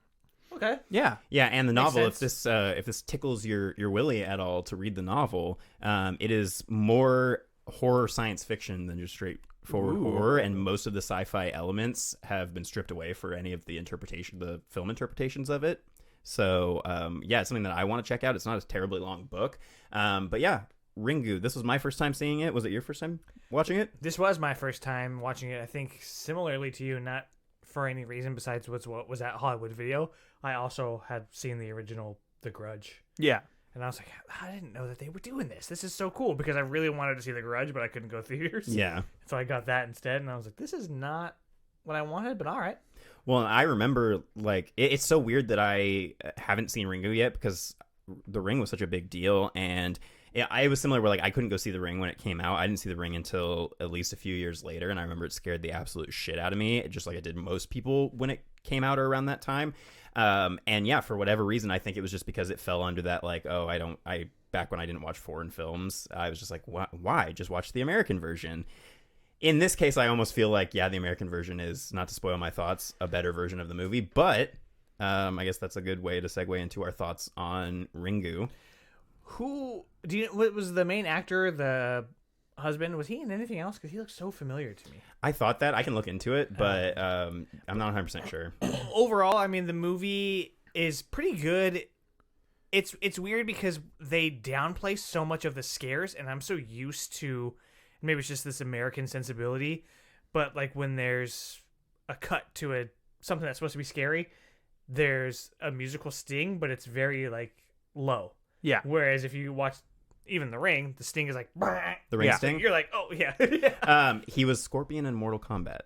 Okay. Yeah. Yeah, and the Makes novel, sense. if this tickles your willy at all to read the novel, it is more horror science fiction than just straightforward horror, and most of the sci-fi elements have been stripped away for any of the film interpretations of it. So, yeah, it's something that I want to check out. It's not a terribly long book. But yeah, Ringu, this was my first time seeing it. Was it your first time watching it? This was my first time watching it. I think similarly to you, not for any reason besides what was at Hollywood Video. I also had seen the original The Grudge. Yeah. And I was like, I didn't know that they were doing this. This is so cool, because I really wanted to see The Grudge, but I couldn't go theaters. Yeah. So I got that instead, and I was like, this is not what I wanted, but all right. Well, I remember, like, it's so weird that I haven't seen Ringu yet, because The Ring was such a big deal, and it was similar where, like, I couldn't go see The Ring when it came out. I didn't see The Ring until at least a few years later, and I remember it scared the absolute shit out of me, just like it did most people when it came out or around that time. And yeah, for whatever reason, I think it was just because it fell under that, like, back when I didn't watch foreign films, I was just like, why? Just watch the American version. In this case, I almost feel like, yeah, the American version is, not to spoil my thoughts, a better version of the movie, but I guess that's a good way to segue into our thoughts on Ringu. What was the main actor, the husband? Was he in anything else? Because he looks so familiar to me. I thought that. I can look into it, but I'm not 100% sure. Overall, I mean, the movie is pretty good. It's weird because they downplay so much of the scares, and I'm so used to, maybe it's just this American sensibility, but like when there's a cut to something that's supposed to be scary, there's a musical sting, but it's very like low. Yeah. Whereas if you watch even The Ring, the sting is like The Ring sting? You're like, oh yeah. He was Scorpion in Mortal Kombat.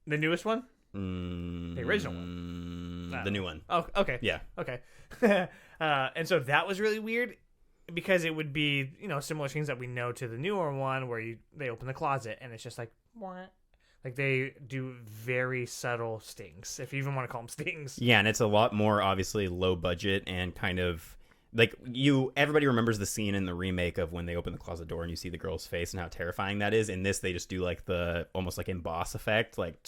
The newest one? The original one. The new one. Oh, okay. Yeah. Okay. And so that was really weird, because it would be, similar scenes that we know to the newer one where they open the closet and it's just like, what? Like they do very subtle stings, if you even want to call them stings. Yeah, and it's a lot more obviously low budget and kind of like everybody remembers the scene in the remake of when they open the closet door and you see the girl's face and how terrifying that is. In this, they just do like the almost like emboss effect, like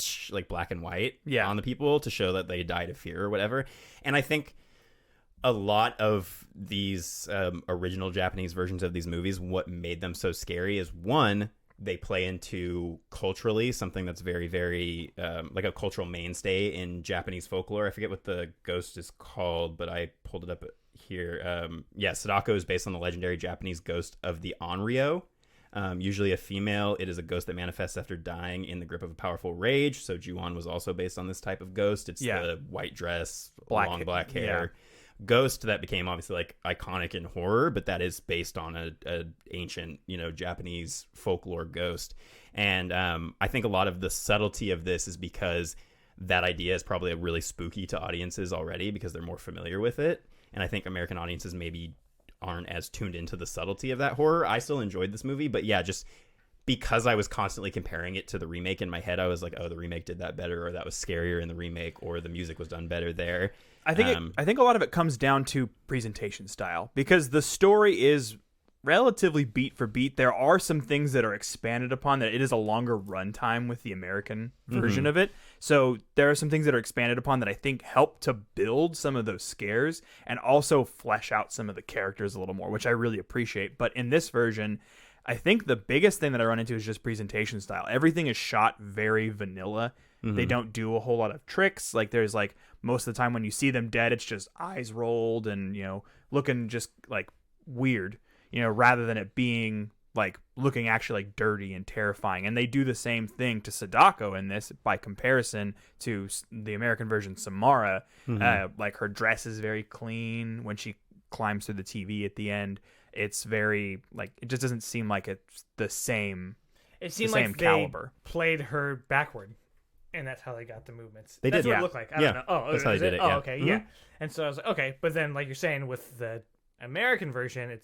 black and white on the people to show that they died of fear or whatever. And I think a lot of these original Japanese versions of these movies, what made them so scary is, one, they play into culturally something that's very, very like a cultural mainstay in Japanese folklore. I forget what the ghost is called, but I pulled it up here. Sadako is based on the legendary Japanese ghost of the Onryo. Usually a female. It is a ghost that manifests after dying in the grip of a powerful rage. So Ju-on was also based on this type of ghost. It's the white dress, long black hair. ghost that became obviously like iconic in horror, but that is based on a ancient, Japanese folklore ghost. And I think a lot of the subtlety of this is because that idea is probably really spooky to audiences already because they're more familiar with it. And I think American audiences maybe aren't as tuned into the subtlety of that horror. I still enjoyed this movie, but yeah, just because I was constantly comparing it to the remake in my head, I was like, oh, the remake did that better, or that was scarier in the remake, or the music was done better there. I think a lot of it comes down to presentation style, because the story is relatively beat for beat. There are some things that are expanded upon, that it is a longer runtime with the American version of it. So there are some things that are expanded upon that I think help to build some of those scares and also flesh out some of the characters a little more, which I really appreciate. But in this version, I think the biggest thing that I run into is just presentation style. Everything is shot very vanilla. They don't do a whole lot of tricks. Like, there's like, most of the time when you see them dead, it's just eyes rolled and, looking just like weird, rather than it being like looking actually like dirty and terrifying. And they do the same thing to Sadako in this by comparison to the American version, Samara. Like, her dress is very clean when she climbs through the TV at the end. It's very like, it just doesn't seem like it's the same. It seemed the same like caliber. they played her backward, and that's how they got the movements. They That's did, what yeah. it looked like. I Yeah. don't know. Oh, That's how they did it, Oh, yeah. okay, yeah. And so I was like, okay, but then like you're saying with the American version,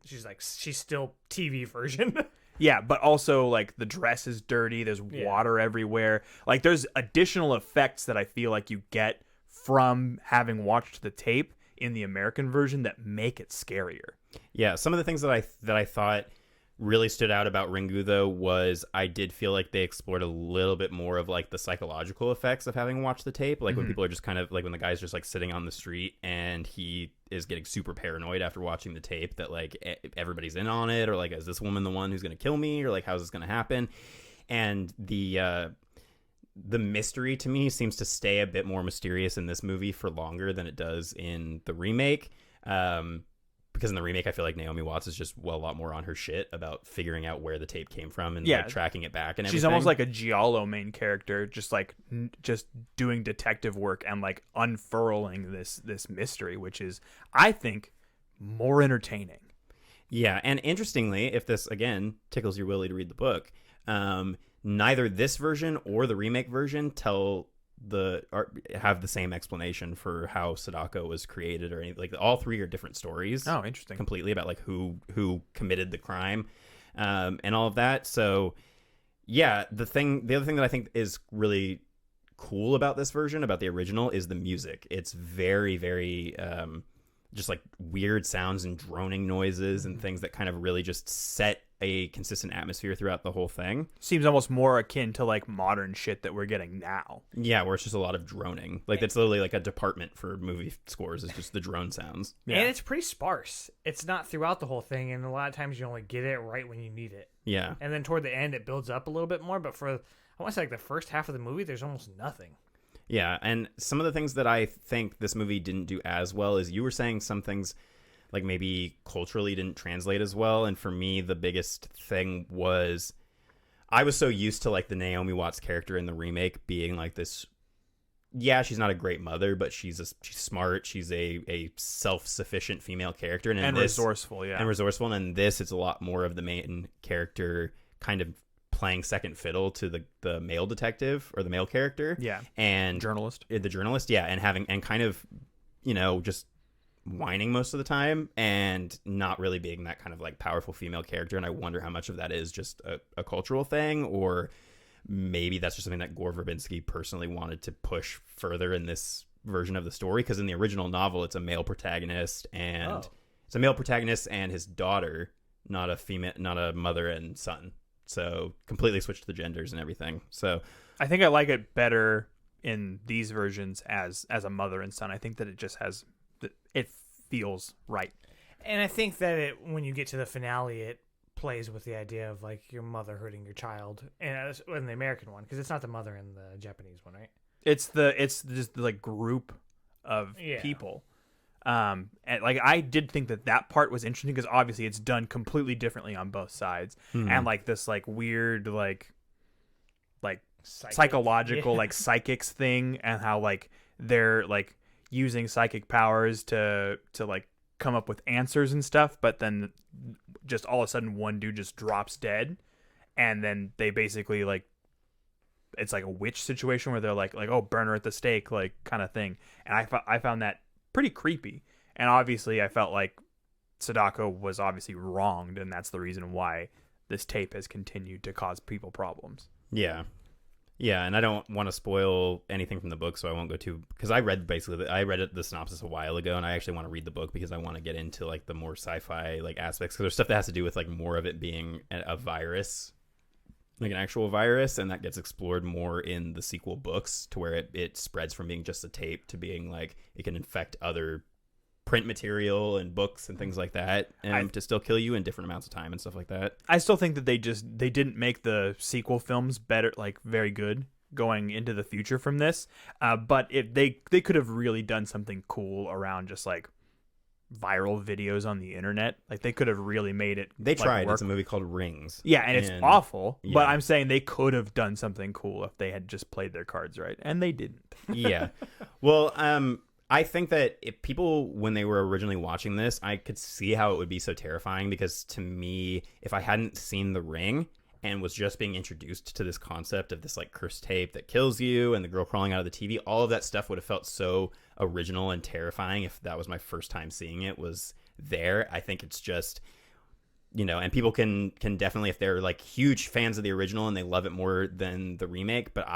she's still TV version. Yeah, but also like the dress is dirty. There's water everywhere. Like, there's additional effects that I feel like you get from having watched the tape in the American version that make it scarier. Yeah, some of the things that I thought really stood out about Ringu, though, was I did feel like they explored a little bit more of like the psychological effects of having watched the tape. Like when people are just kind of like, when the guy's just like sitting on the street and he is getting super paranoid after watching the tape that like everybody's in on it, or like, is this woman the one who's going to kill me, or like, how's this going to happen? And the mystery to me seems to stay a bit more mysterious in this movie for longer than it does in the remake. Because in the remake, I feel like Naomi Watts is just a lot more on her shit about figuring out where the tape came from and like, tracking it back and everything. She's almost like a giallo main character, just like just doing detective work and like unfurling this mystery, which is, I think, more entertaining. Yeah, and interestingly, if this again tickles your willy to read the book, neither this version or the remake version have the same explanation for how Sadako was created or anything. Like, all three are different stories. Oh, interesting. Completely about like who committed the crime, and all of that. So yeah, the other thing that I think is really cool about this version, about the original, is the music. It's very, very just like weird sounds and droning noises and things that kind of really just set a consistent atmosphere throughout the whole thing. Seems almost more akin to like modern shit that we're getting now. Yeah, where it's just a lot of droning. Like, that's literally like a department for movie scores, is just the drone sounds. And it's pretty sparse. It's not throughout the whole thing, and a lot of times you only get it right when you need it. Yeah. And then toward the end, it builds up a little bit more, but for, I want to say, like the first half of the movie, there's almost nothing. Yeah, and some of the things that I think this movie didn't do as well is, you were saying some things like maybe culturally didn't translate as well. And for me, the biggest thing was I was so used to like the Naomi Watts character in the remake being like this. Yeah, she's not a great mother, but she's smart. She's a self-sufficient female character, and resourceful. Yeah, and resourceful. And in this, it's a lot more of the main character kind of playing second fiddle to the male detective or the male character. Yeah, and the journalist. Yeah, and kind of, just whining most of the time and not really being that kind of like powerful female character. And I wonder how much of that is just a cultural thing, or maybe that's just something that Gore Verbinski personally wanted to push further in this version of the story, because in the original novel it's a male protagonist and his daughter, not a mother and son. So completely switched the genders and everything. So I think I like it better in these versions as a mother and son. I think that it just has, it feels right. And I think that when you get to the finale, it plays with the idea of like your mother hurting your child, and in the American one, because it's not the mother in the Japanese one, right? It's just the like group of people. And like, I did think that part was interesting, because obviously it's done completely differently on both sides. And like this like weird like psychological like psychics thing, and how like they're like, using psychic powers to like come up with answers and stuff, but then just all of a sudden one dude just drops dead, and then they basically like it's like a witch situation where they're like oh, burn her at the stake, like kind of thing. And I found that pretty creepy, and obviously I felt like Sadako was obviously wronged, and that's the reason why this tape has continued to cause people problems. Yeah, and I don't want to spoil anything from the book, so I won't go too, because I read the synopsis a while ago, and I actually want to read the book because I want to get into like the more sci-fi like aspects, because there's stuff that has to do with like more of it being a virus, like an actual virus, and that gets explored more in the sequel books, to where it spreads from being just a tape to being like it can infect other print material and books and things like that, and to still kill you in different amounts of time and stuff like that. I still think that they didn't make the sequel films better, like very good going into the future from this. But they could have really done something cool around just like viral videos on the internet. Like they could have really made it. They tried. Work. It's a movie called Rings. Yeah, and it's awful. Yeah. But I'm saying they could have done something cool if they had just played their cards right, and they didn't. Yeah. Well, I think that if people, when they were originally watching this, I could see how it would be so terrifying, because to me, if I hadn't seen The Ring and was just being introduced to this concept of this like cursed tape that kills you and the girl crawling out of the TV, all of that stuff would have felt so original and terrifying if that was my first time seeing it was there. I think it's just, and people can definitely, if they're like huge fans of the original and they love it more than the remake, but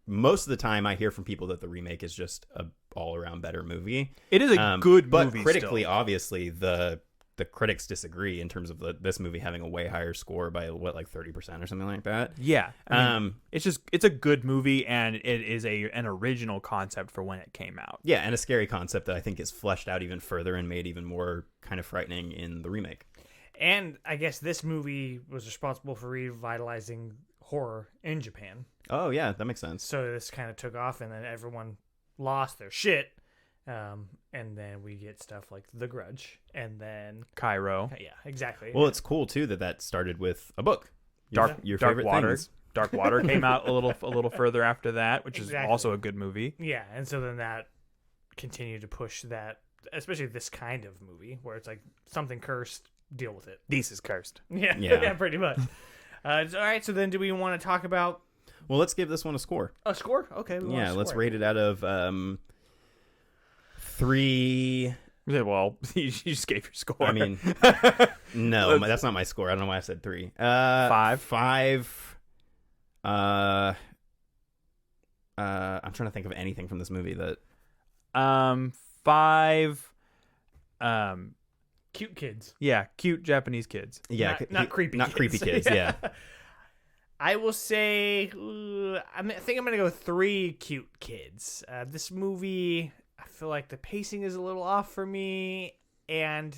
most of the time I hear from people that the remake is just a all-around better movie. It is a good but movie, critically, still. Obviously, the critics disagree in terms of this movie having a way higher score by like 30% or something like that. Yeah, I mean, it's a good movie, and it is an original concept for when it came out. Yeah, and a scary concept that I think is fleshed out even further and made even more kind of frightening in the remake. And I guess this movie was responsible for revitalizing horror in Japan. Oh yeah, that makes sense. So this kind of took off, and then everyone lost their shit. And then we get stuff like The Grudge, and then Cairo. Yeah, exactly. Well, it's cool too that started with a book. Dark favorite Water. things. Dark Water came out a little further after that, which is Exactly. also a good movie. Yeah, and so then that continued to push that, especially this kind of movie where it's like something cursed, deal with it. This is cursed. Yeah, Yeah. yeah, pretty much. All right, so then do we want to talk about Well, let's give this one a score. a score? Okay, we want Yeah, a let's score. rate it out of 3. Yeah, well, you just gave your score. I mean, no, that's not my score. I don't know why I said 3. 5. 5. I'm trying to think of anything from this movie that. 5. Cute kids. Yeah, cute Japanese kids. Yeah, Not creepy Not kids. creepy kids. Yeah. I will say, I think I'm going to go 3 cute kids. This movie, I feel like the pacing is a little off for me, and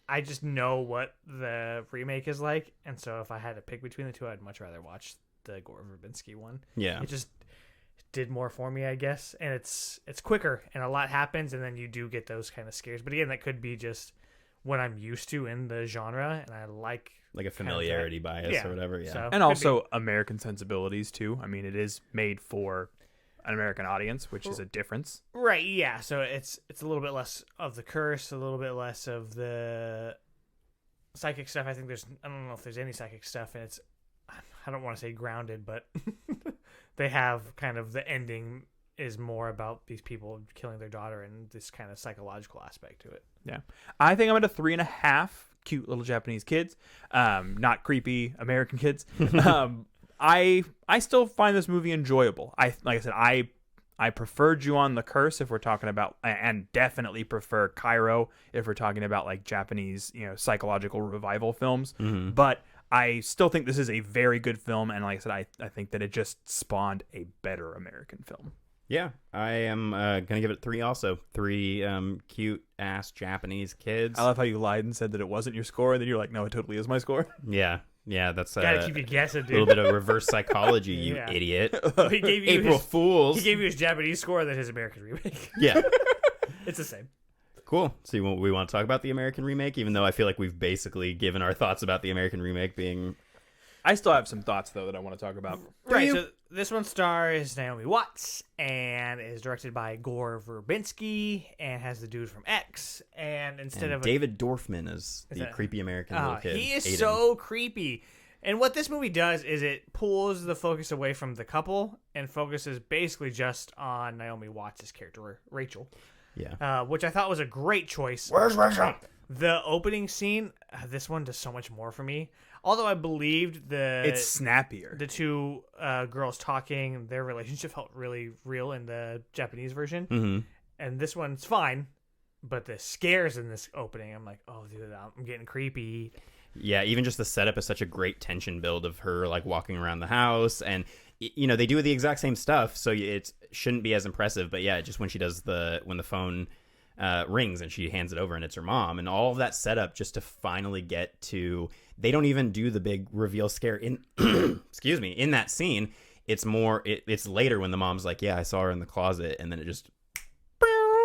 I just know what the remake is like, and so if I had to pick between the two, I'd much rather watch the Gore Verbinski one. Yeah. It just did more for me, I guess, and it's quicker, and a lot happens, and then you do get those kind of scares. But again, that could be just what I'm used to in the genre, and I like Like a familiarity bias Yeah. or whatever. Yeah. So- And Could also American sensibilities, too. I mean, it is made for an American audience, which is a difference. Right, yeah. So it's a little bit less of the curse, a little bit less of the psychic stuff. I don't know if there's any psychic stuff, and I don't want to say grounded, but they have kind of the ending is more about these people killing their daughter and this kind of psychological aspect to it. Yeah. I think I'm at a 3.5. Cute little Japanese kids. Not creepy American kids. I still find this movie enjoyable. Like I said, I prefer Ju-on the Curse if we're talking about, and definitely prefer Cairo if we're talking about like Japanese, psychological revival films. Mm-hmm. But I still think this is a very good film, and like I said, I think that it just spawned a better American film. Yeah, I am gonna give it 3 also. 3 cute ass Japanese kids. I love how you lied and said that it wasn't your score, and then you're like, no, it totally is my score. Yeah, that's Gotta keep you guessing, a dude. little bit of reverse psychology, you Yeah. idiot. He gave you April Fools. He gave you his Japanese score, then his American remake. Yeah, It's the same. cool. So we want to talk about the American remake, even though I feel like we've basically given our thoughts about the American remake being. I still have some thoughts though that I want to talk about. Right. you? So this one stars Naomi Watts and is directed by Gore Verbinski and has the dude from X. And instead And of David Dorfman is the creepy American little kid. he is Aiden. so creepy. And what this movie does is it pulls the focus away from the couple and focuses basically just on Naomi Watts' character, Rachel. Yeah. Which I thought was a great choice. Where's Rachel? The opening scene, this one does so much more for me. Although I believed It's snappier. the two girls talking, their relationship felt really real in the Japanese version. Mm-hmm. And this one's fine, but the scares in this opening, I'm like, oh, dude, I'm getting creepy. Yeah, even just the setup is such a great tension build of her like walking around the house, and you know they do the exact same stuff, so it shouldn't be as impressive. But yeah, just when she does when the phone rings and she hands it over and it's her mom, and all of that setup just to finally get to. They don't even do the big reveal scare in excuse me, in that scene. It's more it's later when the mom's like, yeah, I saw her in the closet, and then it just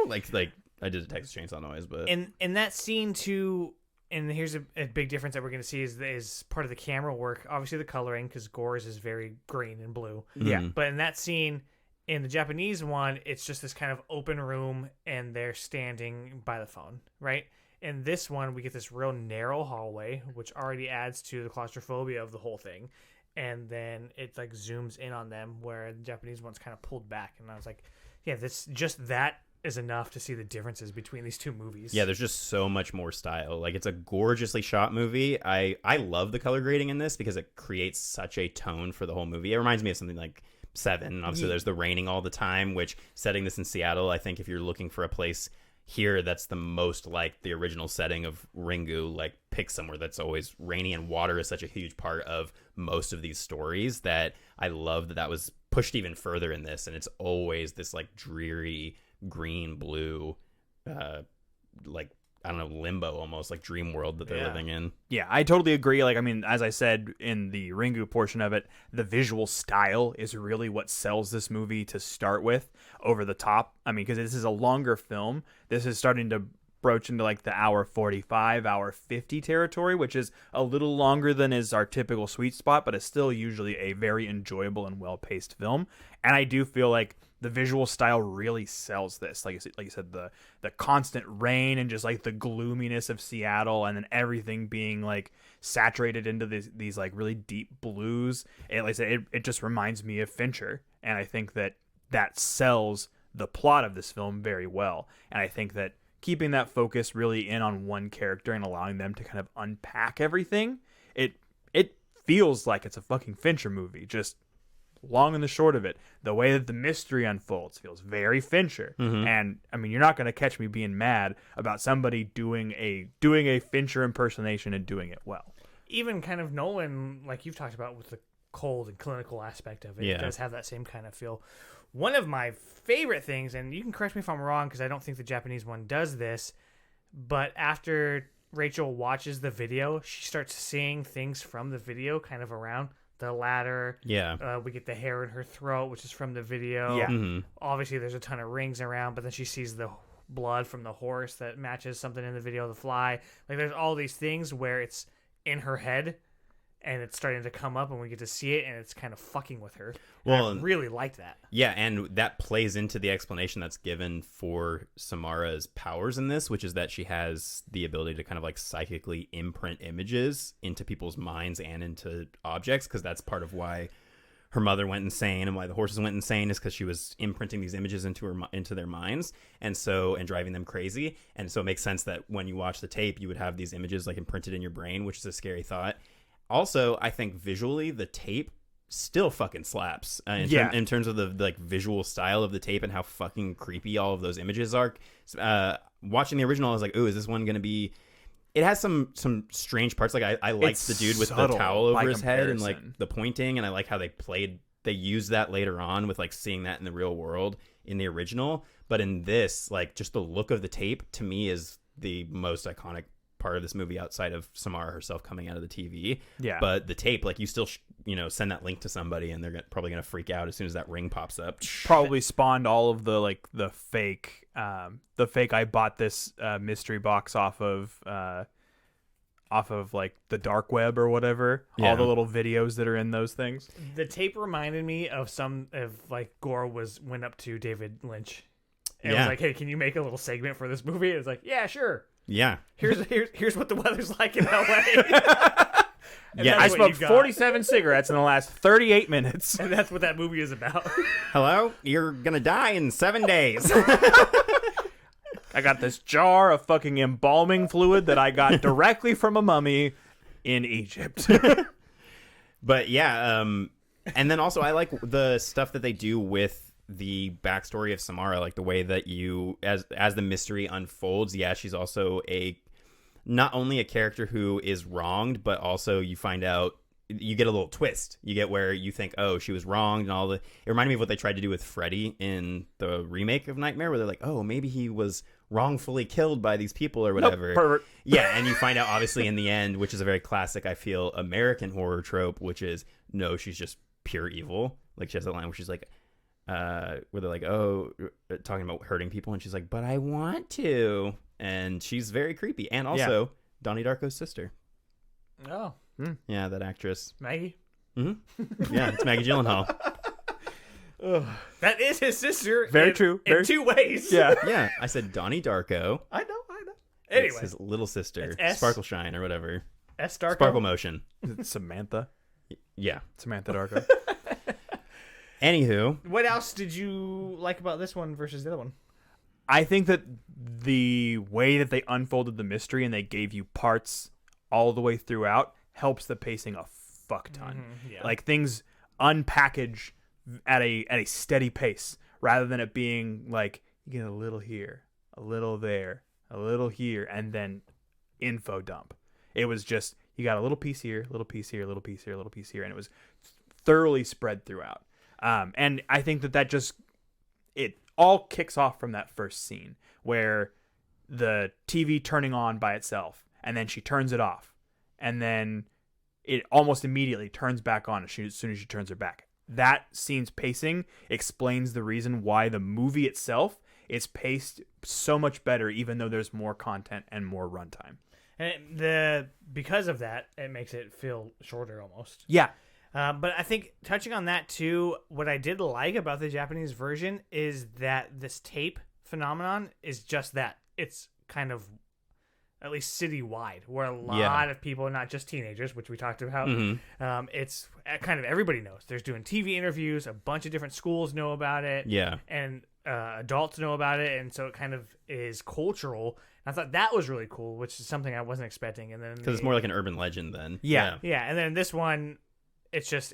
like I did a Texas Chainsaw noise, but In that scene too, and here's a big difference that we're going to see is part of the camera work. Obviously the coloring, because Gore's is very green and blue. Yeah. But in that scene, in the Japanese one, it's just this kind of open room and they're standing by the phone, right? In this one, we get this real narrow hallway, which already adds to the claustrophobia of the whole thing. And then it like zooms in on them, where the Japanese one's kind of pulled back. And I was like, yeah, that is enough to see the differences between these two movies. yeah, there's just so much more style. Like, it's a gorgeously shot movie. I love the color grading in this because it creates such a tone for the whole movie. It reminds me of something like Seven. Obviously, there's the raining all the time, which, setting this in Seattle, I think if you're looking for a place here that's the most like the original setting of Ringu, like, pick somewhere that's always rainy, and water is such a huge part of most of these stories that I love that was pushed even further in this, and it's always this like dreary green blue like, I don't know, limbo, almost like dream world that they're living in. Yeah, I totally agree. Like, I mean, as I said in the Ringu portion of it, the visual style is really what sells this movie to start with, over the top. I mean, because this is a longer film. This is starting to broach into like the hour 45, hour 50 territory, which is a little longer than is our typical sweet spot, but it's still usually a very enjoyable and well-paced film. And I do feel like the visual style really sells this. Like you said, the constant rain and just like the gloominess of Seattle, and then everything being like saturated into these like really deep blues. And like I said, it just reminds me of Fincher, and I think that sells the plot of this film very well. And I think that keeping that focus really in on one character and allowing them to kind of unpack everything, it feels like it's a fucking Fincher movie. Just long and the short of it, the way that the mystery unfolds feels very Fincher. And I mean, you're not going to catch me being mad about somebody doing a Fincher impersonation and doing it well. Even kind of Nolan, like you've talked about with the cold and clinical aspect of it, Yeah. it does have that same kind of feel. One of my favorite things, and you can correct me if I'm wrong because I don't think the Japanese one does this, but after Rachel watches the video, she starts seeing things from the video kind of around the ladder. Yeah. We get the hair in her throat, which is from the video. Yeah. Obviously, there's a ton of rings around, but then she sees the blood from the horse that matches something in the video of the fly. Like, there's all these things where it's in her head, and it's starting to come up, and we get to see it, and it's kind of fucking with her. Well, And I really like that. Yeah, and that plays into the explanation that's given for Samara's powers in this, which is that she has the ability to kind of like psychically imprint images into people's minds and into objects, because that's part of why her mother went insane and why the horses went insane, is because she was imprinting these images into their minds, and driving them crazy. And so it makes sense that when you watch the tape, you would have these images like imprinted in your brain, which is a scary thought. Also, I think visually the tape still fucking slaps in terms of the like visual style of the tape and how fucking creepy all of those images are. Watching the original, I was like, "Ooh, is this one gonna be?" It has some strange parts. Like I liked the dude with the subtle towel over by his head and like comparison. the pointing, and I like how they used that later on with like seeing that in the real world in the original. But in this, like, just the look of the tape to me is the most iconic part of this movie outside of Samara herself coming out of the TV. Yeah. But the tape, like, you still send that link to somebody and they're probably gonna freak out as soon as that ring pops up. Probably spawned all of the like the fake I bought this mystery box off of off of like the dark web or whatever. Yeah. All the little videos that are in those things. The tape reminded me of like Gore went up to David Lynch and was like, "Hey, can you make a little segment for this movie?" And it's like, "Yeah, sure. Yeah. Here's what the weather's like in LA." Yeah. I That's what you smoked got. 47 cigarettes in the last 38 minutes. And that's what that movie is about. Hello? You're gonna die in 7 days. I got this jar of fucking embalming fluid that I got directly from a mummy in Egypt. But yeah, and then also I like the stuff that they do with the backstory of Samara, like the way that you, as the mystery unfolds. Yeah, she's also not only a character who is wronged, but also you find out, you get a little twist. You get where you think, oh, she was wronged, and all the. It reminded me of what they tried to do with Freddy in the remake of Nightmare, where they're like, oh, maybe he was wrongfully killed by these people or whatever. Pervert. Yeah, and you find out obviously in the end, which is a very classic, I feel, American horror trope, which is no, she's just pure evil. Like she has that line where she's like, where they're like, oh, talking about hurting people, and she's like, but I want to, and she's very creepy, and also Donnie Darko's sister. Oh, Yeah, that actress. Maggie. Mm-hmm. Yeah, it's Maggie Gyllenhaal. That is his sister. Very in, true. In two ways. Yeah. Yeah, I said Donnie Darko. I know. It's Anyway, his little sister, It's S. Sparkle Shine or whatever. S. Darko. Sparkle Motion. Samantha. Yeah. Samantha Darko. Anywho, What else did you like about this one versus the other one? I think that the way that they unfolded the mystery and they gave you parts all the way throughout helps the pacing a fuck ton. yeah. Like things unpackage at a steady pace rather than it being like you get a little here, a little there, a little here, and then info dump. It was just you got a little piece here, a little piece here, a little piece here, a little piece here, and it was thoroughly spread throughout. And I think that just it all kicks off from that first scene where the TV turning on by itself, and then she turns it off, and then it almost immediately turns back on as soon as she turns her back. That scene's pacing explains the reason why the movie itself is paced so much better, even though there's more content and more runtime. And because of that, it makes it feel shorter almost. Yeah. But I think touching on that too, what I did like about the Japanese version is that this tape phenomenon is just that. It's kind of at least citywide, where a lot of people, not just teenagers, which we talked about, it's kind of everybody knows. There's doing TV interviews, a bunch of different schools know about it, and adults know about it, and so it kind of is cultural. And I thought that was really cool, which is something I wasn't expecting. And then because it's more like an urban legend then. Yeah, and then this one, it's just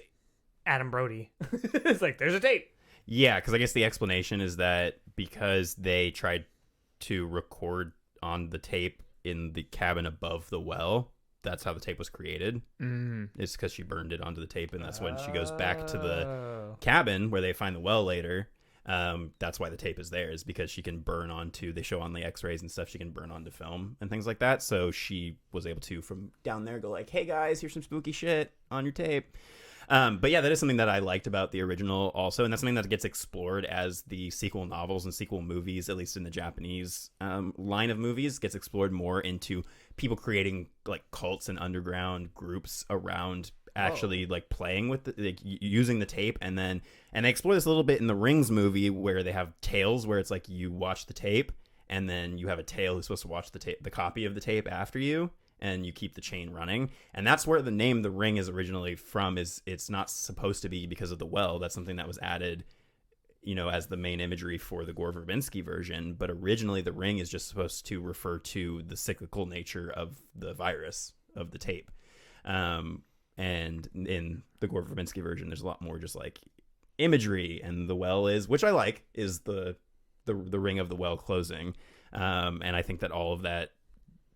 Adam Brody. It's like, there's a tape. Yeah, because I guess the explanation is that because they tried to record on the tape in the cabin above the well, that's how the tape was created. It's because she burned it onto the tape, and that's when she goes back to the cabin where they find the well later. That's why the tape is there, is because she can burn onto, they show on the x-rays and stuff, she can burn onto film and things like that. So she was able to, from down there, go like, hey guys, here's some spooky shit on your tape. But yeah, that is something that I liked about the original also, and that's something that gets explored as the sequel novels and sequel movies, at least in the Japanese line of movies, gets explored more into people creating like cults and underground groups around actually like playing with using the tape. And they explore this a little bit in the Rings movie, where they have tales where it's like you watch the tape and then you have a tail who's supposed to watch the copy of the tape after you, and you keep the chain running. And that's where the name The Ring is originally from. Is it's not supposed to be because of the well. That's something that was added, you know, as the main imagery for the Gore Verbinski version. But originally the ring is just supposed to refer to the cyclical nature of the virus of the tape. And in the Gore Verbinski version, there's a lot more just like imagery, and the well is, which I like, is the ring of the well closing. And I think that all of that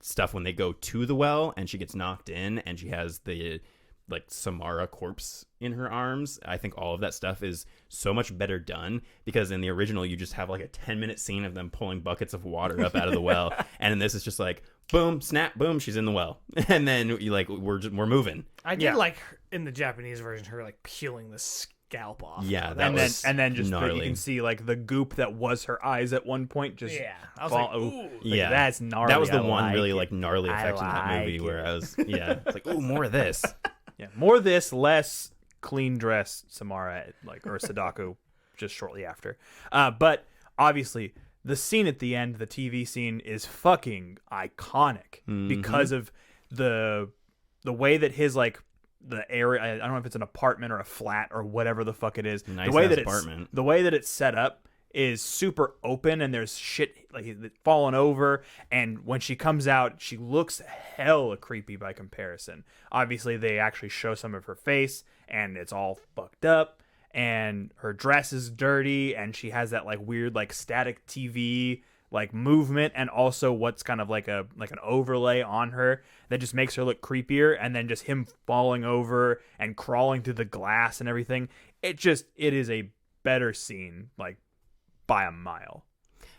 stuff, when they go to the well and she gets knocked in and she has the like Samara corpse in her arms, I think all of that stuff is so much better done, because in the original you just have like a 10-minute scene of them pulling buckets of water up out of the well, and in this it's just like boom, snap, boom, she's in the well, and then you like we're moving. I did like in the Japanese version her like peeling the scalp off. Yeah, So that and was then just you gnarly. can see like the goop that was her eyes at one point just I was fall. like, ooh. Yeah, that's gnarly. That was the I one like really it. like gnarly I effect in that movie like where it. I was it's like, ooh, more of this. Yeah, more of this, less clean dress Samara or Sadako just shortly after. But obviously the scene at the end, the TV scene, is fucking iconic because of the way that his like the area. I don't know if it's an apartment or a flat or whatever the fuck it is. Nice the way ass that apartment. the way that it's set up is super open, and there's shit like falling over, and when she comes out she looks hella creepy by comparison. Obviously they actually show some of her face and it's all fucked up, and her dress is dirty, and she has that like weird like static TV like movement, and also what's kind of like an overlay on her that just makes her look creepier, and then just him falling over and crawling through the glass and everything. It is a better scene like by a mile.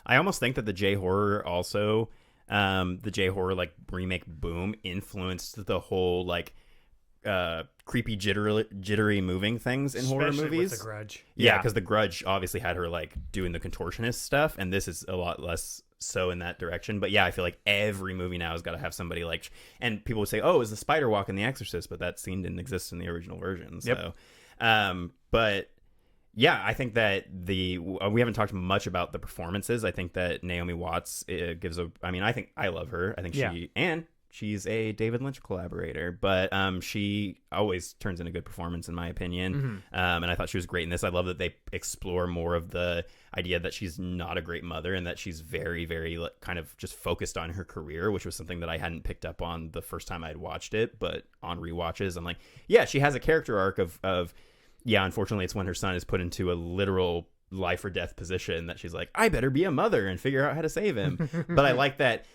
I almost think that the J-horror also, the J-horror like remake boom influenced the whole like creepy jittery moving things in horror Especially movies. with The Grudge. Yeah, Yeah. because The Grudge obviously had her like doing the contortionist stuff, and this is a lot less so in that direction. But yeah, I feel like every movie now has got to have somebody like, and people would say, "Oh, is the spider walk in The Exorcist?" But that scene didn't exist in the original version. So, but yeah, I think that we haven't talked much about the performances. I think that Naomi Watts gives a. I mean, I love her. I think she's a David Lynch collaborator, but she always turns in a good performance in my opinion. And I thought she was great in this. I love that they explore more of the idea that she's not a great mother and that she's very, very kind of just focused on her career, which was something that I hadn't picked up on the first time I'd watched it, but on rewatches, I'm like, yeah, she has a character arc of unfortunately it's when her son is put into a literal life or death position that she's like, I better be a mother and figure out how to save him. But I like that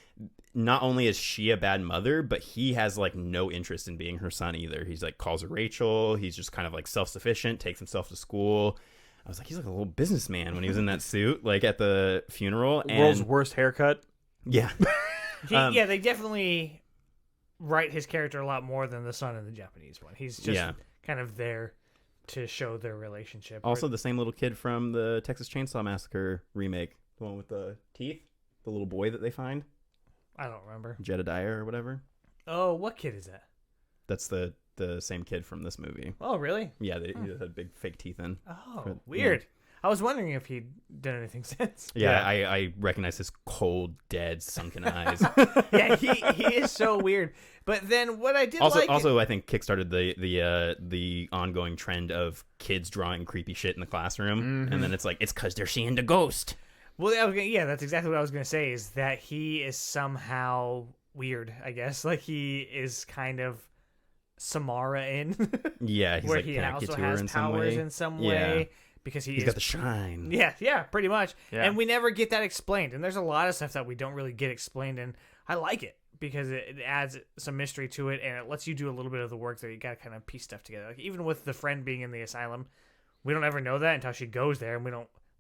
not only is she a bad mother, but he has like no interest in being her son either. He's like calls her Rachel. He's just kind of like self-sufficient, takes himself to school. I was like, he's like a little businessman when he was in that suit, like at the funeral. World's worst haircut. Yeah. Yeah, they definitely write his character a lot more than the son in the Japanese one. He's just kind of there to show their relationship. Also, the same little kid from the Texas Chainsaw Massacre remake, the one with the teeth, the little boy that they find, I don't remember. Jedediah or whatever. Oh, what kid is that? That's the same kid from this movie. Oh, really? Yeah, he had big fake teeth in. Oh, weird. I was wondering if he'd done anything since. Yeah, I recognize his cold, dead, sunken eyes. Yeah, he is so weird. But then what I did also, I think kickstarted the ongoing trend of kids drawing creepy shit in the classroom, and then it's like it's because they're seeing the ghost. Well, that's exactly what I was going to say, is that he is somehow weird, I guess. Like, he is kind of Samara in. Yeah, he's where like he connected also to her has in some powers way. in some Yeah. way. Because He's got the shine. Yeah, pretty much. Yeah. And we never get that explained. And there's a lot of stuff that we don't really get explained, and I like it because it adds some mystery to it, and it lets you do a little bit of the work that you got to kind of piece stuff together. Like, even with the friend being in the asylum, we don't ever know that until she goes there, and they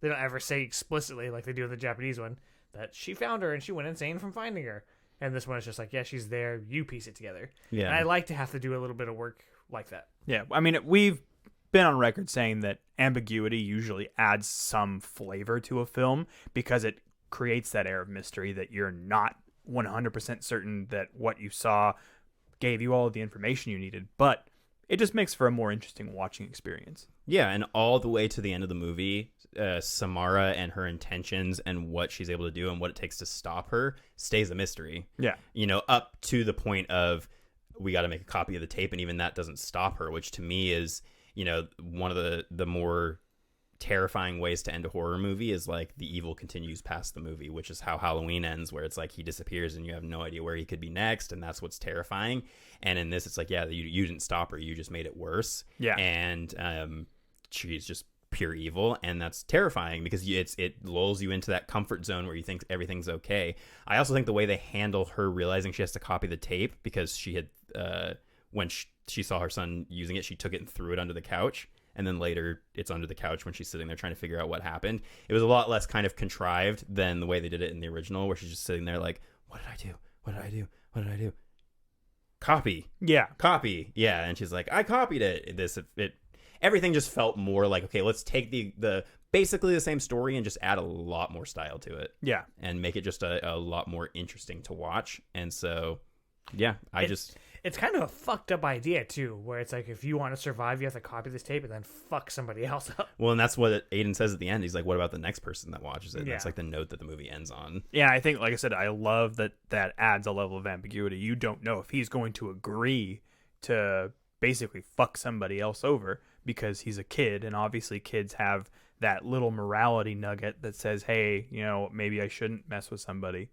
don't ever say explicitly, like they do in the Japanese one, that she found her and she went insane from finding her. And this one is just like, yeah, she's there. You piece it together. Yeah. And I like to have to do a little bit of work like that. Yeah, I mean, we've been on record saying that ambiguity usually adds some flavor to a film because it creates that air of mystery that you're not 100% certain that what you saw gave you all of the information you needed, but it just makes for a more interesting watching experience. Yeah, and all the way to the end of the movie, Samara and her intentions and what she's able to do and what it takes to stop her stays a mystery. Yeah. Up to the point of we got to make a copy of the tape, and even that doesn't stop her, which to me is, one of the more terrifying ways to end a horror movie is like the evil continues past the movie, which is how Halloween ends, where it's like he disappears and you have no idea where he could be next, and that's what's terrifying. And in this, it's like, yeah, you didn't stop her, you just made it worse. Yeah. And she's just pure evil, and that's terrifying because it lulls you into that comfort zone where you think everything's okay. I also think the way they handle her realizing she has to copy the tape, because she had when she saw her son using it, she took it and threw it under the couch, and then later it's under the couch when she's sitting there trying to figure out what happened. It was a lot less kind of contrived than the way they did it in the original, where she's just sitting there like, what did I do? What did I do? What did I do? Copy. Yeah. Copy. Yeah. And she's like, I copied it. everything just felt more like, okay, let's take the basically the same story and just add a lot more style to it. Yeah. And make it just a lot more interesting to watch. And so, yeah, It's kind of a fucked up idea, too, where it's like, if you want to survive, you have to copy this tape and then fuck somebody else up. Well, and that's what Aiden says at the end. He's like, what about the next person that watches it? And that's Yeah. like the note that the movie ends on. Yeah, I think, like I said, I love that adds a level of ambiguity. You don't know if he's going to agree to basically fuck somebody else over because he's a kid, and obviously kids have that little morality nugget that says, hey, maybe I shouldn't mess with somebody.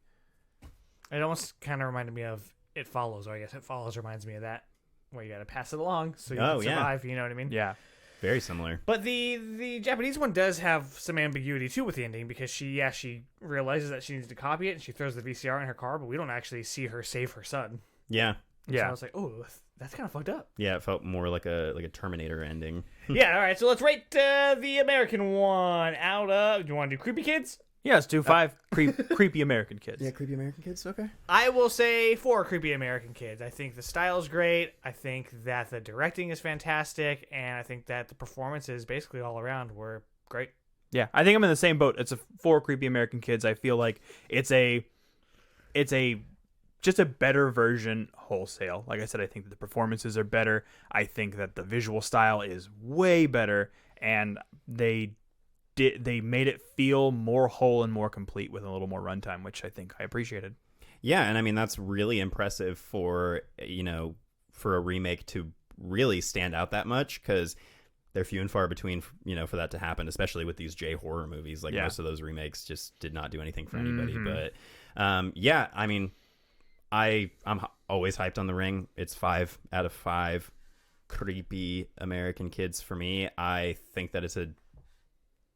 It almost kind of reminded me of It Follows, or I guess It Follows reminds me of that, where you got to pass it along so you can survive, you know what I mean? Yeah. Very similar. But the Japanese one does have some ambiguity, too, with the ending, because she realizes that she needs to copy it, and she throws the VCR in her car, but we don't actually see her save her son. Yeah. And so I was like, oh, that's kind of fucked up. Yeah, it felt more like a Terminator ending. Yeah, all right, so let's rate the American one out of... Do you want to do Creepy Kids? Yeah, let's do 5 creepy American kids. Yeah, creepy American kids. Okay. I will say 4 Creepy American Kids. I think the style is great. I think that the directing is fantastic. And I think that the performances basically all around were great. Yeah, I think I'm in the same boat. It's 4 creepy American kids. I feel like it's just a better version wholesale. Like I said, I think that the performances are better. I think that the visual style is way better, and they made it feel more whole and more complete with a little more runtime, which I think I appreciated. Yeah, and I mean that's really impressive for for a remake to really stand out that much, because they're few and far between, for that to happen, especially with these J horror movies. Like most of those remakes just did not do anything for anybody. But yeah, I mean, I'm always hyped on The Ring. It's 5 out of 5 creepy American kids for me. I think that it's a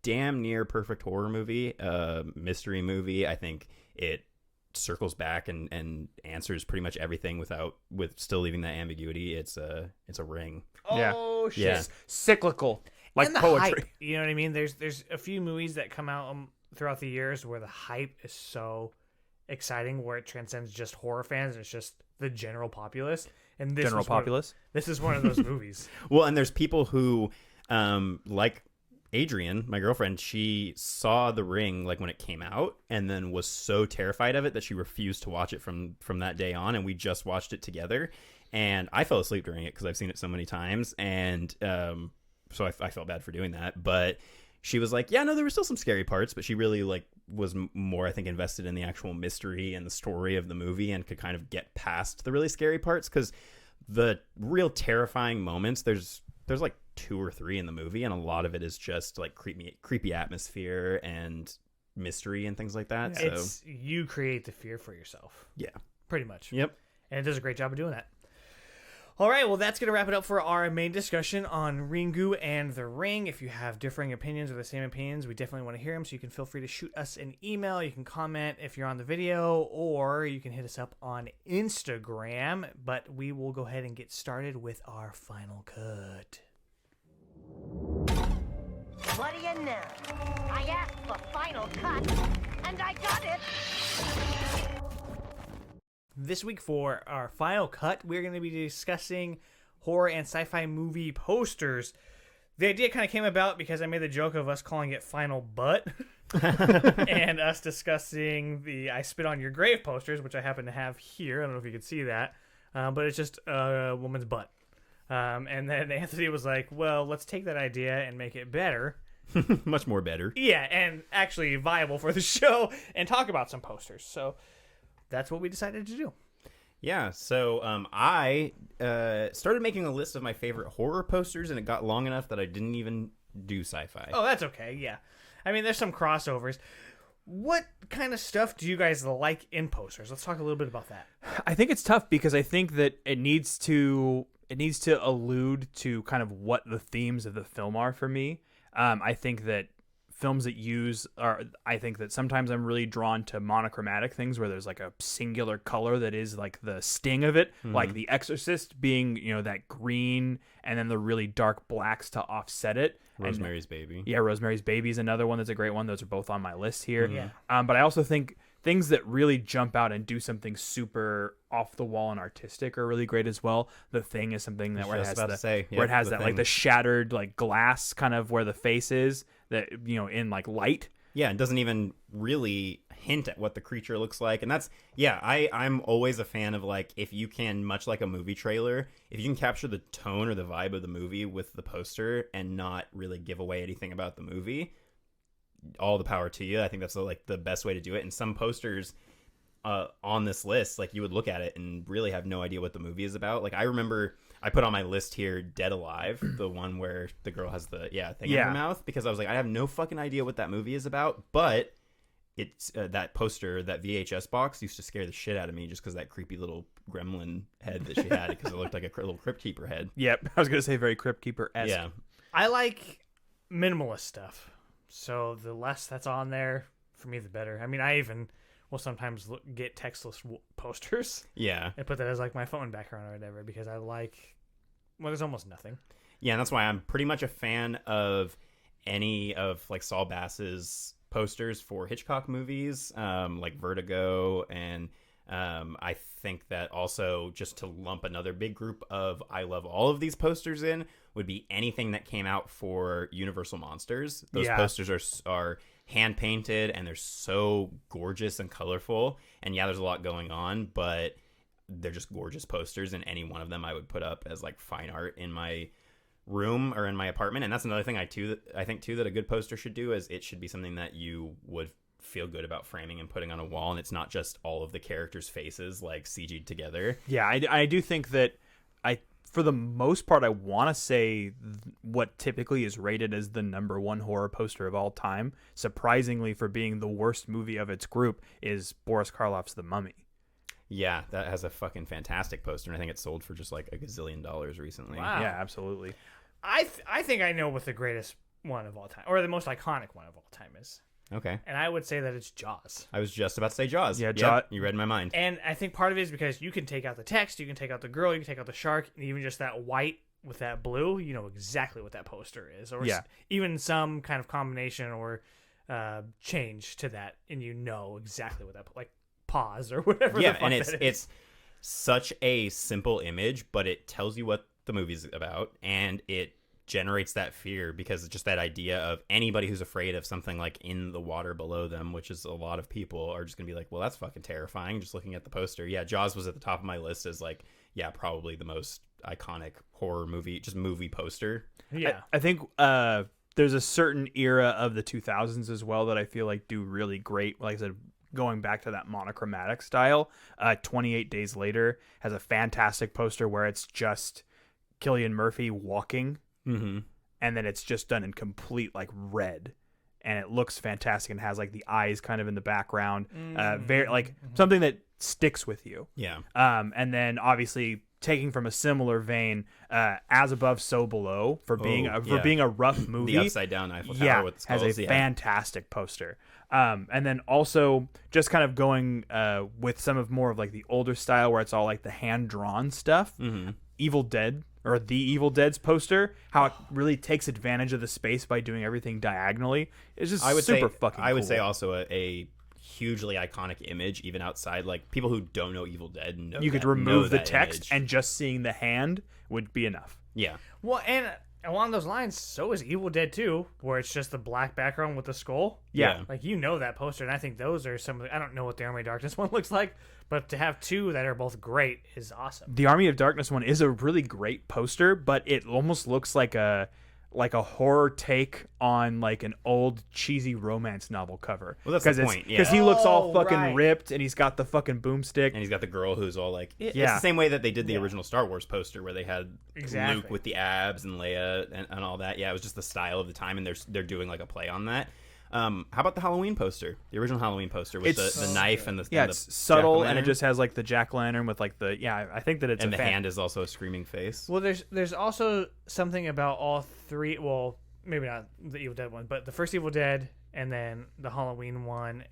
damn near perfect horror movie, mystery movie. I think it circles back and answers pretty much everything with still leaving that ambiguity. It's a Ring. Oh, shit. Yeah. Cyclical, like And the poetry. hype, you know what I mean? There's a few movies that come out throughout the years where the hype is so exciting, where it transcends just horror fans and it's just the general populace. And this this is one of those movies. Well, and there's people who like Adrian, my girlfriend, she saw The Ring like when it came out and then was so terrified of it that she refused to watch it from that day on, and we just watched it together, and I fell asleep during it because I've seen it so many times, and so I felt bad for doing that. But she was like, yeah, no, there were still some scary parts, but she really was more, I think, invested in the actual mystery and the story of the movie and could kind of get past the really scary parts, because the real terrifying moments, there's like 2 or 3 in the movie, and a lot of it is just like creepy atmosphere and mystery and things like that. Yeah. So You create the fear for yourself. yeah, Pretty much. yep. And it does a great job of doing that. All right, well, that's going to wrap it up for our main discussion on Ringu and The Ring. If you have differing opinions or the same opinions, we definitely want to hear them, so you can feel free to shoot us an email. You can comment if you're on the video, or you can hit us up on Instagram. But we will go ahead and get started with our final cut. What do you know? I asked for final cut, and I got it! This week for our final cut, we're going to be discussing horror and sci-fi movie posters. The idea kind of came about because I made the joke of us calling it Final Butt and us discussing the I Spit on Your Grave posters, which I happen to have here. I don't know if you can see that, but it's just a woman's butt. And then Anthony was like, well, let's take that idea and make it better. Much more better. Yeah, and actually viable for the show and talk about some posters. So that's what we decided to do. Yeah, so I started making a list of my favorite horror posters, and it got long enough that I didn't even do sci-fi. Oh, that's okay, yeah. I mean, there's some crossovers. What kind of stuff do you guys like in posters? Let's talk a little bit about that. I think it's tough because I think that it needs to allude to kind of what the themes of the film are for me. I think that films that I think that sometimes I'm really drawn to monochromatic things where there's like a singular color that is like the sting of it, like The Exorcist being, that green and then the really dark blacks to offset it. Rosemary's Baby. Yeah, Rosemary's Baby is another one that's a great one. Those are both on my list here. Yeah. But I also think things that really jump out and do something super off the wall and artistic are really great as well. The Thing is something that where it has where it has that The like the Thing. shattered like glass kind of where the face is that in like light. Yeah, it doesn't even really hint at what the creature looks like. And that's, I'm always a fan of, like, if you can, much like a movie trailer, if you can capture the tone or the vibe of the movie with the poster and not really give away anything about the movie, all the power to you. I think that's like the best way to do it. And some posters on this list, like, you would look at it and really have no idea what the movie is about. Like, I remember I put on my list here Dead Alive, the one where the girl has the thing in her mouth, because I was like, I have no fucking idea what that movie is about, but it's that poster, that VHS box used to scare the shit out of me just because that creepy little gremlin head that she had, because it looked like a little Crypt Keeper head. Yep, I was gonna say very Crypt Keeper-esque. Yeah. I like minimalist stuff, so the less that's on there, for me, the better. I mean, I even will sometimes get textless posters. Yeah. And put that as like my phone background or whatever, because I like, well, there's almost nothing. Yeah, and that's why I'm pretty much a fan of any of like Saul Bass's posters for Hitchcock movies, like Vertigo, and I think that also, just to lump another big group of I love all of these posters in, would be anything that came out for Universal Monsters. Those posters are hand painted and they're so gorgeous and colorful, and there's a lot going on, but they're just gorgeous posters, and any one of them I would put up as like fine art in my room or in my apartment. And that's another thing I think too that a good poster should do, is it should be something that you would feel good about framing and putting on a wall, and it's not just all of the characters' faces like CG'd together. Yeah, I do think that for the most part, I want to say what typically is rated as the #1 horror poster of all time, surprisingly for being the worst movie of its group, is Boris Karloff's The Mummy. Yeah, that has a fucking fantastic poster, and I think it sold for just like $1 gazillion recently. Wow. Yeah, absolutely. I think I know what the greatest one of all time, or the most iconic one of all time is. Okay. And I would say that it's Jaws. I was just about to say Jaws. Yeah, Yep, you read my mind. And I think part of it is because you can take out the text, you can take out the girl, you can take out the shark, and even just that white with that blue, you know exactly what that poster is. Or even some kind of combination or change to that, and you know exactly what that, like pause or whatever the fuck and that is. it's such a simple image, but it tells you what the movie's about, and it generates that fear, because it's just that idea of anybody who's afraid of something like in the water below them, which is a lot of people, are just gonna be like, well, that's fucking terrifying just looking at the poster. Jaws was at the top of my list as like, probably the most iconic horror movie, just movie poster. I think there's a certain era of the 2000s as well that I feel like do really great, like I said, going back to that monochromatic style. 28 Days Later has a fantastic poster where it's just Cillian Murphy walking, and then it's just done in complete like red, and it looks fantastic and has like the eyes kind of in the background, very like something that sticks with you. And then obviously taking from a similar vein, As Above So Below, for being a rough movie, the Upside Down Eiffel Tower with the skulls, has a fantastic poster. And then also just kind of going with some of more of like the older style where it's all like the hand drawn stuff. Evil Dead, or The Evil Dead's poster, how it really takes advantage of the space by doing everything diagonally. It's just super fucking cool. I would say also a hugely iconic image, even outside, like people who don't know Evil Dead know you could remove the text image, and just seeing the hand would be enough. Well, and along those lines, so is Evil Dead 2, where it's just the black background with the skull. Like, you know that poster, and I think those are some of the, I don't know what the Army of Darkness one looks like, but to have two that are both great is awesome. The Army of Darkness one is a really great poster, but it almost looks like a horror take on like an old cheesy romance novel cover. Well, that's the point. Because he looks all fucking ripped, and he's got the fucking boomstick, and he's got the girl who's all like, it's the same way that they did the original Star Wars poster, where they had Luke with the abs and Leia and all that. It was just the style of the time, and they're doing like a play on that. How about the Halloween poster? The original Halloween poster with the knife and the it's subtle, and it just has like the jack-o'-lantern with like the I think that it's and the hand is also a screaming face. Well, there's also something about all three. Well, maybe not the Evil Dead one, but the first Evil Dead and then the Halloween one,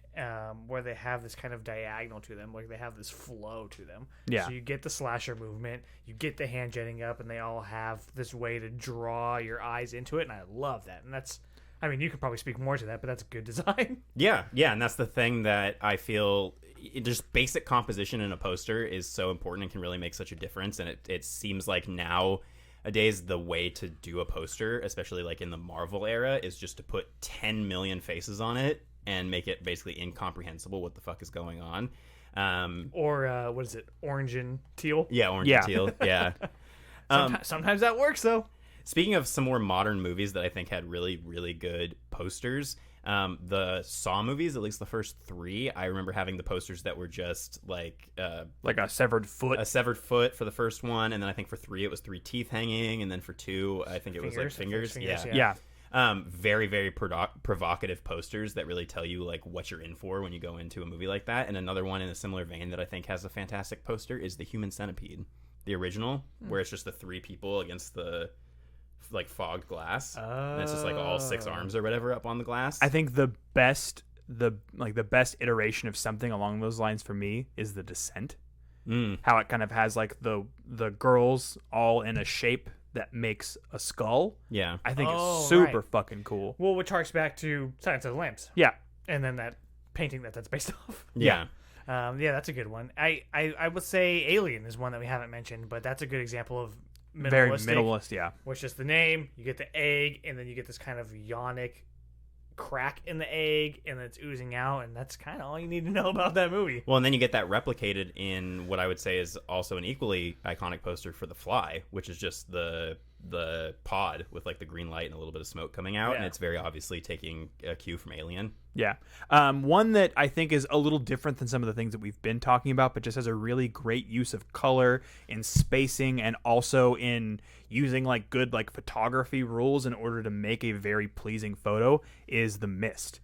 where they have this kind of diagonal to them, like they have this flow to them. So you get the slasher movement, you get the hand jetting up, and they all have this way to draw your eyes into it, and I love that. And that's, I mean, you could probably speak more to that, but that's a good design. Yeah, and that's the thing that I feel just basic composition in a poster is so important and can really make such a difference. And it seems like nowadays the way to do a poster, especially like in the Marvel era, is just to put 10 million faces on it and make it basically incomprehensible what the fuck is going on. Or what is it? Orange and teal? Yeah, orange and teal. Yeah. Sometimes that works, though. Speaking of some more modern movies that I think had really, really good posters, the Saw movies, at least the first 3, I remember having the posters that were just like a severed foot. A severed foot for the first one, and then I think for 3 it was 3 teeth hanging, and then for 2 I think it was like fingers. Yeah. Very, very provocative posters that really tell you like what you're in for when you go into a movie like that. And another one in a similar vein that I think has a fantastic poster is the Human Centipede, the original, where it's just the 3 people against the like fogged glass, and it's just like all 6 arms or whatever up on the glass. I think the best iteration of something along those lines for me is The Descent. How it kind of has like the girls all in a shape that makes a skull. Yeah, I think it's super fucking cool. Well, which harks back to Silence of the Lambs. Yeah, and then that painting that's based off. Yeah. Yeah, that's a good one. I would say Alien is one that we haven't mentioned, but that's a good example of very minimalist, yeah. Which is just the name, you get the egg, and then you get this kind of yonic crack in the egg, and then it's oozing out, and that's kind of all you need to know about that movie. Well, and then you get that replicated in what I would say is also an equally iconic poster for The Fly, which is just the pod with like the green light and a little bit of smoke coming out, and it's very obviously taking a cue from Alien. Yeah. One that I think is a little different than some of the things that we've been talking about, but just has a really great use of color and spacing, and also in using like good like photography rules in order to make a very pleasing photo, is The Mist.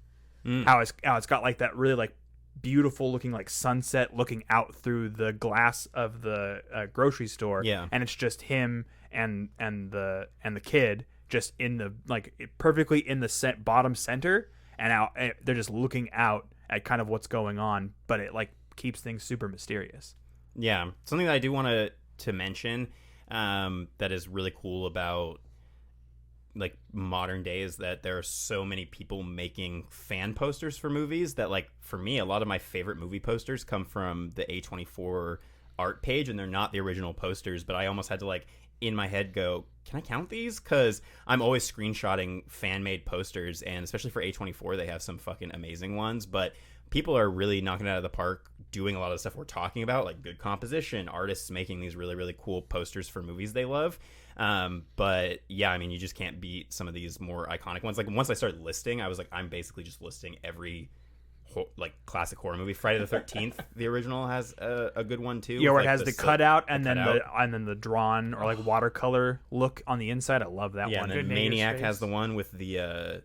How it's got like that really like beautiful looking like sunset looking out through the glass of the grocery store. Yeah. And it's just him and the kid just in the like perfectly in the bottom center, and out they're just looking out at kind of what's going on, but it like keeps things super mysterious. Yeah, something that I do want to mention that is really cool about like modern day is that there are so many people making fan posters for movies that, like, for me, a lot of my favorite movie posters come from the A24 art page, and they're not the original posters, but I almost had to like in my head go, can I count these? Because I'm always screenshotting fan-made posters, and especially for A24, they have some fucking amazing ones, but people are really knocking it out of the park doing a lot of the stuff we're talking about, like good composition, artists making these really, really cool posters for movies they love. But yeah, I mean, you just can't beat some of these more iconic ones. Like once I started listing, I was like, I'm basically just listing every like classic horror movie. Friday the 13th, the original, has a good one too. Yeah, where it has like the cutout and then the drawn or like watercolor look on the inside. I love that one. Yeah, and then Maniac has the one with the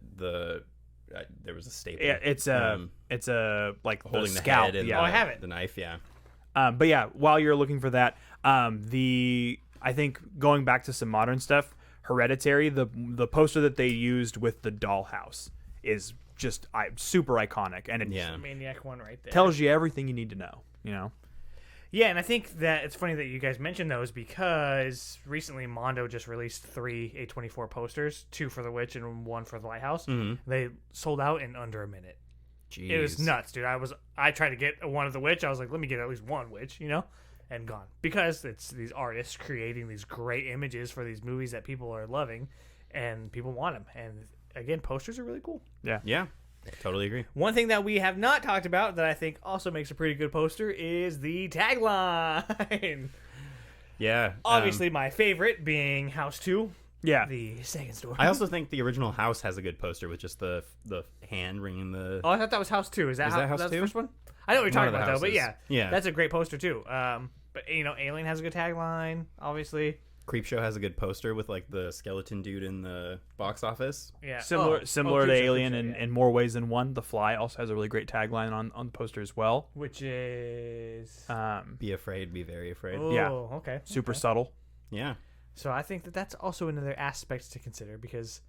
there was a staple. Yeah, it's a like holding the the scalp. head and I have it. the knife. Yeah. But yeah, while you're looking for that, I think going back to some modern stuff, Hereditary, the poster that they used with the dollhouse is just super iconic, and it the Maniac one right there tells you everything you need to know. You know. Yeah, and I think that it's funny that you guys mentioned those because recently Mondo just released 3 A24 posters, 2 for The Witch and 1 for The Lighthouse. Mm-hmm. They sold out in under a minute. Jeez. It was nuts, dude. I tried to get one of The Witch. I was like, let me get at least one Witch, and gone. Because it's these artists creating these great images for these movies that people are loving, and people want them. And again, posters are really cool. Yeah. Totally agree. One thing that we have not talked about that I think also makes a pretty good poster is the tagline. Yeah. Obviously, my favorite being House 2. Yeah. The second store. I also think the original House has a good poster with just the hand ringing the... Oh, I thought that was House 2. Is that House the 2? first one? I know what you're talking about, though, but yeah. Yeah. That's a great poster, too. But, Alien has a good tagline, obviously. Creepshow has a good poster with like the skeleton dude in the box office. Yeah. Similar to Creepshow, Alien Creepshow, in more ways than one. The Fly also has a really great tagline on the poster as well. Which is... Be afraid, be very afraid. Oh, yeah. Okay. Super subtle. Yeah. So I think that that's also another aspect to consider because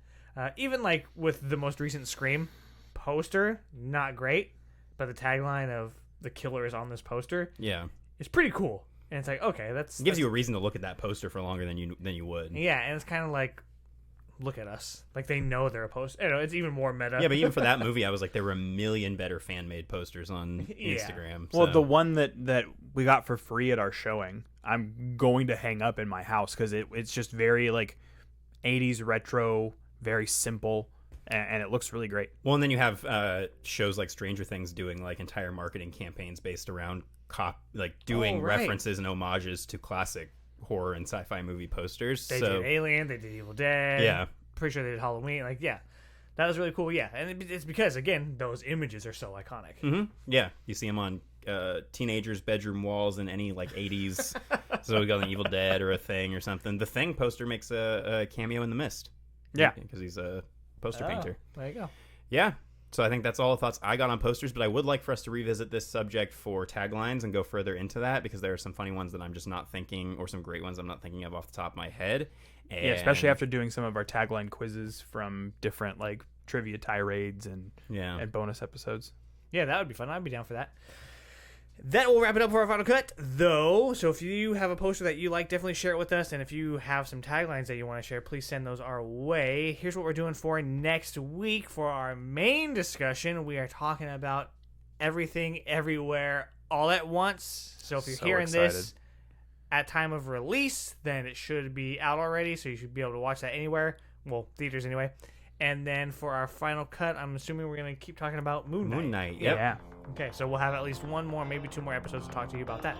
even like with the most recent Scream poster, not great, but the tagline of the killer is on this poster is pretty cool. And it's like, okay, It gives you a reason to look at that poster for longer than you would. Yeah, and it's kind of like, look at us. Like, they know they're a poster. You know, it's even more meta. Yeah, but even for that movie, I was like, there were a million better fan-made posters on Yeah. Instagram. Well, so- the one that we got for free at our showing, I'm going to hang up in my house because it's just very like 80s retro, very simple, and it looks really great. Well, and then you have shows like Stranger Things doing like entire marketing campaigns based around doing right. references and homages to classic horror and sci-fi movie posters. They so did Alien, they did Evil Dead. Yeah. Pretty sure they did Halloween. Like, yeah. That was really cool, yeah. And it's because, again, those images are so iconic. yeah, you see them on teenagers' bedroom walls in any like 80s. So we got an Evil Dead or a Thing or something. The Thing poster makes a cameo in The Mist. Yeah. because he's a poster painter. There you go. Yeah. So I think that's all the thoughts I got on posters, but I would like for us to revisit this subject for taglines and go further into that because there are some funny ones that I'm just not thinking, or some great ones I'm not thinking of off the top of my head. And Yeah, especially after doing some of our tagline quizzes from different like trivia tirades and bonus episodes. Yeah, that would be fun. I'd be down for that. That will wrap it up for our final cut, though. So if you have a poster that you like, definitely share it with us. And if you have some taglines that you want to share, please send those our way. Here's what we're doing for next week. For our main discussion, we are talking about everything, everywhere, all at once. So if you're So hearing excited. this at time of release, then it should be out already. So you should be able to watch that anywhere. Well, theaters anyway. And then for our final cut, I'm assuming we're going to keep talking about Moon Knight. Moon Knight, yep. Yeah. Okay, so we'll have at least one more, maybe two more episodes to talk to you about that.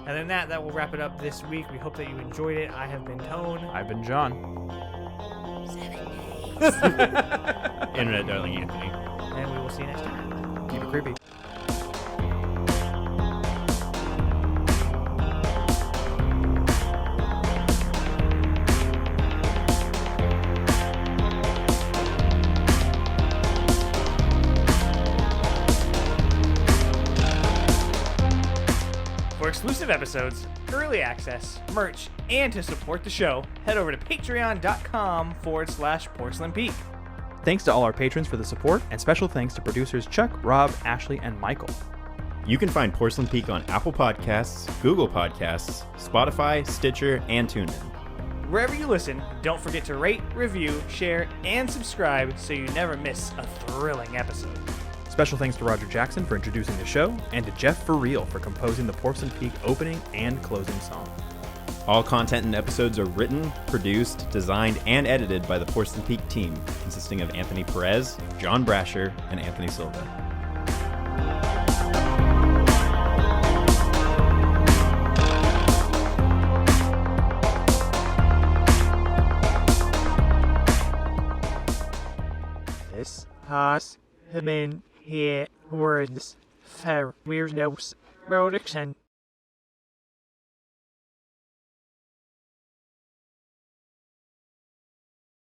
And then that will wrap it up this week. We hope that you enjoyed it. I have been Tone. I've been John. Internet darling Anthony. And we will see you next time. Keep it creepy. For exclusive episodes, early access, merch, and to support the show, head over to patreon.com/Porcelain Peak. Thanks to all our patrons for the support, and special thanks to producers Chuck, Rob, Ashley, and Michael. You can find Porcelain Peak on Apple Podcasts, Google Podcasts, Spotify, Stitcher, and TuneIn. Wherever you listen, don't forget to rate, review, share, and subscribe so you never miss a thrilling episode. Special thanks to Roger Jackson for introducing the show, and to Jeff For Real for composing the Porcelain Peak opening and closing song. All content and episodes are written, produced, designed, and edited by the Porcelain Peak team, consisting of Anthony Perez, John Brasher, and Anthony Silva. This has been here words for Weirdos Production.